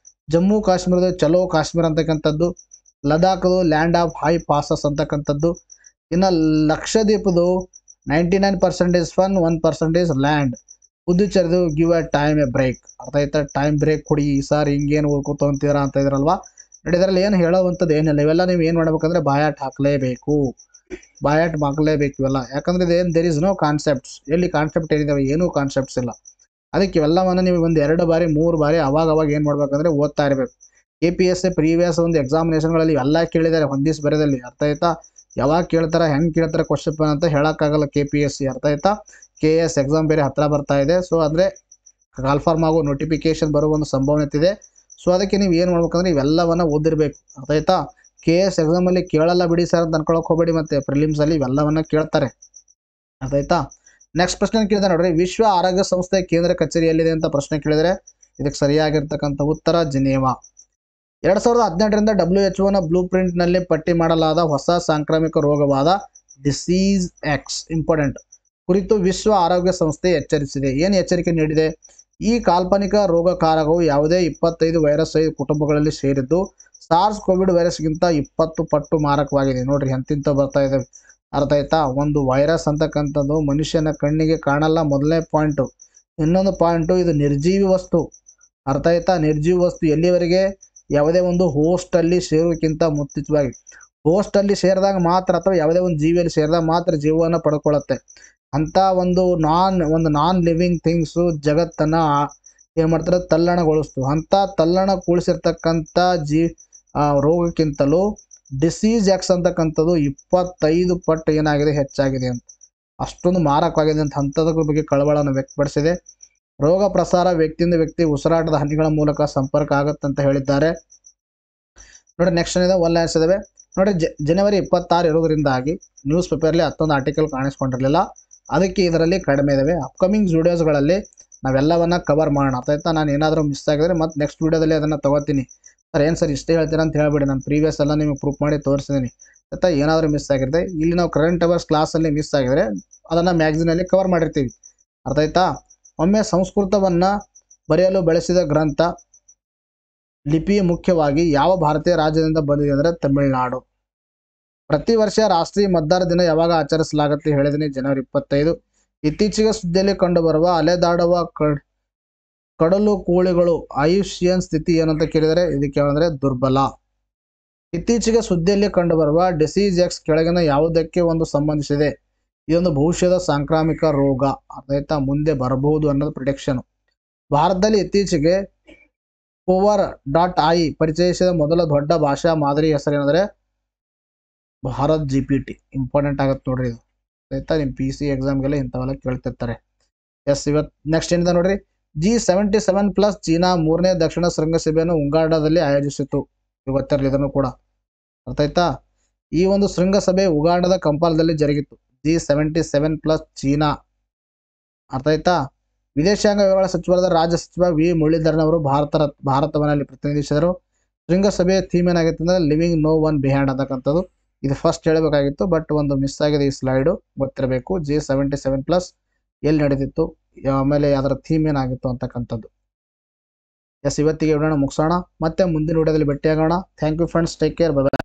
ಜಮ್ಮು ಕಾಶ್ಮೀರದ ಚಲೋ ಕಾಶ್ಮೀರ್ ಅಂತಕ್ಕಂಥದ್ದು. ಲದಾಖ್ದು ಲ್ಯಾಂಡ್ ಆಫ್ ಹೈ ಪಾಸಸ್ ಅಂತಕ್ಕಂಥದ್ದು. ಇನ್ನು ಲಕ್ಷದ್ವೀಪದು 99% ಫನ್ 1% ಲ್ಯಾಂಡ್. ಪುದುಚೇರಿದು give a time a break. ಅರ್ಥ ಆಯ್ತಾ? ಟೈಮ್ ಬ್ರೇಕ್ ಕೊಡಿ ಸರ್, ಹಿಂಗೇನು ಓದ್ಕೊತಂತೀರಾ ಅಂತ ಇದ್ರಲ್ವಾ. ನೋಡಿ, ಇದರಲ್ಲಿ ಏನು ಹೇಳೋವಂಥದ್ದು ಏನಿಲ್ಲ. ಇವೆಲ್ಲ ನೀವು ಏನು ಮಾಡ್ಬೇಕಂದ್ರೆ ಬಾಯಾಟ್ ಹಾಕಲೇಬೇಕು ಇವೆಲ್ಲ. ಯಾಕಂದ್ರೆ ಇದೇನು ದೇರ್ ಇಸ್ ನೋ ಕಾನ್ಸೆಪ್ಟ್ಸ್. ಎಲ್ಲಿ ಕಾನ್ಸೆಪ್ಟ್ ಏನಿದಾವೆ? ಏನೂ ಕಾನ್ಸೆಪ್ಟ್ಸ್ ಇಲ್ಲ. ಅದಕ್ಕೆ ಇವೆಲ್ಲವನ್ನು ನೀವು ಒಂದು 2 ಬಾರಿ 3 ಬಾರಿ ಅವಾಗ ಏನು ಮಾಡ್ಬೇಕಂದ್ರೆ ಓದ್ತಾ ಇರಬೇಕು. KPSC ಪ್ರೀವಿಯಸ್ ಒಂದು ಎಕ್ಸಾಮಿನೇಷನ್ಗಳಲ್ಲಿ ಎಲ್ಲ ಕೇಳಿದ್ದಾರೆ ಹೊಂದಿಸಿ ಬರೆದಲ್ಲಿ. ಅರ್ಥ ಆಯ್ತಾ? ಯಾವಾಗ ಕೇಳ್ತಾರೆ, ಹೆಂಗೆ ಕೇಳ್ತಾರೆ ಕ್ವಶನ್ ಅಂತ ಹೇಳೋಕ್ಕಾಗಲ್ಲ KPSC. ಅರ್ಥ ಆಯ್ತಾ? KS ಎಕ್ಸಾಮ್ ಬೇರೆ ಹತ್ತಿರ ಬರ್ತಾ ಇದೆ. ಸೊ ಅಂದರೆ ಕಾಲ್ಫಾರ್ಮ್ ಆಗೋ ನೋಟಿಫಿಕೇಶನ್ ಬರುವ ಒಂದು ಸಂಭವನತೆ ಇದೆ. ಸೊ ಅದಕ್ಕೆ ನೀವು ಏನು ಮಾಡ್ಬೇಕಂದ್ರೆ ಇವೆಲ್ಲವನ್ನು ಓದಿರಬೇಕು. ಅರ್ಥ ಆಯ್ತಾ? KS ಎಕ್ಸಾಮಲ್ಲಿ ಕೇಳಲ್ಲ ಬಿಡಿ ಸರ್ ಅಂತ ಅನ್ಕೊಳಕ್ಕೆ ಹೋಗಬೇಡಿ. ಮತ್ತು ಪ್ರಿಲಿಮ್ಸಲ್ಲಿ ಇವೆಲ್ಲವನ್ನು ಕೇಳ್ತಾರೆ. ಅರ್ಥ ಆಯ್ತಾ? ನೆಕ್ಸ್ಟ್ ಪ್ರಶ್ನೆ ಕೇಳಿದೆ ನೋಡ್ರಿ. ವಿಶ್ವ ಆರೋಗ್ಯ ಸಂಸ್ಥೆ ಕೇಂದ್ರ ಕಚೇರಿ ಎಲ್ಲಿದೆ ಅಂತ ಪ್ರಶ್ನೆ ಕೇಳಿದರೆ ಇದಕ್ಕೆ ಸರಿಯಾಗಿರ್ತಕ್ಕಂಥ ಉತ್ತರ ಜಿನೇವಾ. 2018ರಿಂದ WHO ಬ್ಲೂ ಪ್ರಿಂಟ್ನಲ್ಲಿ ಪಟ್ಟಿ ಮಾಡಲಾದ ಹೊಸ ಸಾಂಕ್ರಾಮಿಕ ರೋಗವಾದ ಡಿಸೀಸ್ ಎಕ್ಸ್ ಇಂಪಾರ್ಟೆಂಟ್ ಕುರಿತು ವಿಶ್ವ ಆರೋಗ್ಯ ಸಂಸ್ಥೆ ಎಚ್ಚರಿಸಿದೆ. ಏನು ಎಚ್ಚರಿಕೆ ನೀಡಿದೆ? ಈ ಕಾಲ್ಪನಿಕ ರೋಗಕಾರಕವು ಯಾವುದೇ 25 ವೈರಸ್ ಕುಟುಂಬಗಳಲ್ಲಿ ಸೇರಿದ್ದು ಸಾರ್ಸ್ ಕೋವಿಡ್ ವೈರಸ್ಗಿಂತ 20 ಪಟ್ಟು ಮಾರಕವಾಗಿದೆ. ನೋಡ್ರಿ ಎಂತಿಂತ ಬರ್ತಾ ಇದ್ದಾವೆ. ಅರ್ಥ ಆಯ್ತಾ? ಒಂದು ವೈರಸ್ ಅಂತಕ್ಕಂಥದ್ದು ಮನುಷ್ಯನ ಕಣ್ಣಿಗೆ ಕಾಣಲ್ಲ, ಮೊದಲನೇ ಪಾಯಿಂಟು. ಇನ್ನೊಂದು ಪಾಯಿಂಟು, ಇದು ನಿರ್ಜೀವಿ ವಸ್ತು. ಅರ್ಥ ಆಯ್ತಾ? ನಿರ್ಜೀವ ವಸ್ತು ಎಲ್ಲಿವರೆಗೆ? ಯಾವುದೇ ಒಂದು ಹೋಸ್ಟಲ್ಲಿ ಸೇರುವುದಕ್ಕಿಂತ ಮುಂಚಿತವಾಗಿ. ಹೋಸ್ಟಲ್ಲಿ ಸೇರಿದಾಗ ಮಾತ್ರ ಅಥವಾ ಯಾವುದೇ ಒಂದು ಜೀವಿಯಲ್ಲಿ ಸೇರಿದಾಗ ಮಾತ್ರ ಜೀವವನ್ನು ಪಡ್ಕೊಳ್ಳುತ್ತೆ. ಅಂಥ ಒಂದು ನಾನ್ ಲಿವಿಂಗ್ ಥಿಂಗ್ಸು ಜಗತ್ತನ್ನು ಏನು ಮಾಡ್ತಾರೆ? ತಲ್ಲಣಗೊಳಿಸ್ತು. ಅಂಥ ತಲ್ಲಣಗೊಳಿಸಿರ್ತಕ್ಕಂಥ ರೋಗಕ್ಕಿಂತಲೂ ಡಿಸೀಸ್ ಎಕ್ಸ್ ಅಂತಕ್ಕಂಥದ್ದು 25 ಪಟ್ಟು ಏನಾಗಿದೆ? ಹೆಚ್ಚಾಗಿದೆ ಅಂತ. ಅಷ್ಟೊಂದು ಮಾರಕವಾಗಿದೆ ಅಂತ ಹಂತದ ಬಗ್ಗೆ ಕಳವಳವನ್ನು ವ್ಯಕ್ತಪಡಿಸಿದೆ. ರೋಗ ಪ್ರಸಾರ ವ್ಯಕ್ತಿಯಿಂದ ವ್ಯಕ್ತಿ ಉಸಿರಾಟದ ಹನಿಗಳ ಮೂಲಕ ಸಂಪರ್ಕ ಆಗುತ್ತೆ ಅಂತ ಹೇಳಿದ್ದಾರೆ. ನೋಡಿ ನೆಕ್ಸ್ಟ್ ಏನಿದೆ, ಒನ್ಲೈನ್ಸ್ ಇದಾವೆ ನೋಡಿ. ಜನವರಿ 26 ಇರೋದ್ರಿಂದಾಗಿ ನ್ಯೂಸ್ ಪೇಪರ್ಲಿ ಅಷ್ಟೊಂದು ಆರ್ಟಿಕಲ್ ಕಾಣಿಸ್ಕೊಂಡಿರಲಿಲ್ಲ, ಅದಕ್ಕೆ ಇದರಲ್ಲಿ ಕಡಿಮೆ ಇದಾವೆ. ಅಪ್ಕಮಿಂಗ್ ವಿಡಿಯೋಸ್ಗಳಲ್ಲಿ ನಾವೆಲ್ಲವನ್ನ ಕವರ್ ಮಾಡೋಣ. ಆಯ್ತಾ? ನಾನು ಏನಾದರೂ ಮಿಸ್ ಆಗಿದ್ರೆ ಮತ್ತೆ ನೆಕ್ಸ್ಟ್ ವೀಡಿಯೋದಲ್ಲಿ ಅದನ್ನು ತಗೋತೀನಿ. ಸರ್ ಏನು ಸರ್ ಇಷ್ಟೇ ಹೇಳ್ತೀರಾ ಅಂತ ಹೇಳ್ಬೇಡಿ, ನಾನು ಪ್ರೀವಿಯಸ್ ಎಲ್ಲ ನಿಮಗೆ ಪ್ರೂಫ್ ಮಾಡಿ ತೋರಿಸಿದ್ದೀನಿ. ಆಯ್ತಾ? ಏನಾದರೂ ಮಿಸ್ ಆಗಿರುತ್ತೆ, ಇಲ್ಲಿ ನಾವು ಕರೆಂಟ್ ಅವರ್ಸ್ ಕ್ಲಾಸಲ್ಲಿ ಮಿಸ್ ಆಗಿದ್ರೆ ಅದನ್ನು ಮ್ಯಾಗ್ಝಿನಲ್ಲಿ ಕವರ್ ಮಾಡಿರ್ತೀವಿ. ಅರ್ಥ ಆಯ್ತಾ? ಒಮ್ಮೆ ಸಂಸ್ಕೃತವನ್ನು ಬರೆಯಲು ಬಳಸಿದ ಗ್ರಂಥ ಲಿಪಿ ಮುಖ್ಯವಾಗಿ ಯಾವ ಭಾರತೀಯ ರಾಜ್ಯದಿಂದ ಬಂದಿದೆ ಅಂದರೆ ತಮಿಳುನಾಡು. ಪ್ರತಿ ವರ್ಷ ರಾಷ್ಟ್ರೀಯ ಮತದಾರ ದಿನ ಯಾವಾಗ ಆಚರಿಸಲಾಗುತ್ತೆ ಹೇಳಿದ್ದೀನಿ? ಜನವರಿ 25. ಇತ್ತೀಚೆಗೆ ಸುದ್ದಿಯಲ್ಲಿ ಕಂಡುಬರುವ ಅಲೆದಾಡುವ ಕಡಲು ಕೋಳಿಗಳು ಆಯುಷ್ಯನ್ ಸ್ಥಿತಿ ಏನಂತ ಕೇಳಿದರೆ ಇದಕ್ಕೆ ಅಂದರೆ ದುರ್ಬಲ. ಇತ್ತೀಚೆಗೆ ಸುದ್ದಿಯಲ್ಲಿ ಕಂಡುಬರುವ ಡಿಸೀಸ್ ಎಕ್ಸ್ ಕೆಳಗಿನ ಯಾವುದಕ್ಕೆ ಒಂದು ಸಂಬಂಧಿಸಿದೆ? ಇದೊಂದು ಭವಿಷ್ಯದ ಸಾಂಕ್ರಾಮಿಕ ರೋಗ. ಆಯ್ತಾ? ಮುಂದೆ ಬರಬಹುದು ಅನ್ನೋದು ಪ್ರಿಡಿಕ್ಷನ್. ಭಾರತದಲ್ಲಿ ಇತ್ತೀಚೆಗೆ Power.ai ಪರಿಚಯಿಸಿದ ಮೊದಲ ದೊಡ್ಡ ಭಾಷಾ ಮಾದರಿ ಹೆಸರೇನೆಂದರೆ ಭಾರತ್ GPT. ಇಂಪಾರ್ಟೆಂಟ್ ಆಗುತ್ತೆ ನೋಡ್ರಿ ಇದು. ಆಯ್ತಾ? ನಿಮ್ಮ PC ಎಕ್ಸಾಮ್ಗೆಲ್ಲ ಇಂಥವೆಲ್ಲ ಕೇಳ್ತಿರ್ತಾರೆ. ಎಸ್, ಇವತ್ತು ನೆಕ್ಸ್ಟ್ ಏನಿದೆ ನೋಡ್ರಿ. G77+ ಚೀನಾ 3ನೇ ದಕ್ಷಿಣ ಶೃಂಗಸಭೆಯನ್ನು ಉಗಾಂಡಾದಲ್ಲಿ ಆಯೋಜಿಸಿತು. ಗೊತ್ತಿರಲಿ ಇದನ್ನು ಕೂಡ. ಅರ್ಥ ಆಯ್ತಾ? ಈ ಒಂದು ಶೃಂಗಸಭೆ ಉಗಾಂಡದ ಕಂಪಾಲದಲ್ಲಿ ಜರುಗಿತು. G77+ China. ಅರ್ಥ ಆಯ್ತಾ? ವಿದೇಶಾಂಗ ವ್ಯವಹಾರ ಸಚಿವರಾದ ರಾಜ್ಯ ಸಚಿವ ವಿ ಮುರಳೀಧರನ್ ಅವರು ಭಾರತವನ್ನಲ್ಲಿ ಪ್ರತಿನಿಧಿಸಿದರು. ಶೃಂಗಸಭೆಯ ಥೀಮ್ ಏನಾಗಿತ್ತು ಅಂದರೆ ಲಿವಿಂಗ್ ನೋ ಒನ್ ಬಿಹೈಂಡ್ ಅಂತಕ್ಕಂಥದ್ದು. ಇದು ಫಸ್ಟ್ ಹೇಳಬೇಕಾಗಿತ್ತು, ಬಟ್ ಒಂದು ಮಿಸ್ ಆಗಿದೆ. ಈ ಸ್ಲೈಡು ಗೊತ್ತಿರಬೇಕು. G77+ ಎಲ್ಲಿ ನಡೀತಿತ್ತು, ಆಮೇಲೆ ಅದರ ಥೀಮ್ ಏನಾಗಿತ್ತು ಅಂತಕ್ಕಂಥದ್ದು. ಎಸ್, ಇವತ್ತಿಗೆ ವಿಡಿಯೋನ ಮುಗಿಸೋಣ. ಮತ್ತೆ ಮುಂದಿನ ವಿಡಿಯೋದಲ್ಲಿ ಭೇಟಿಯಾಗೋಣ. Thank you friends, take care, by.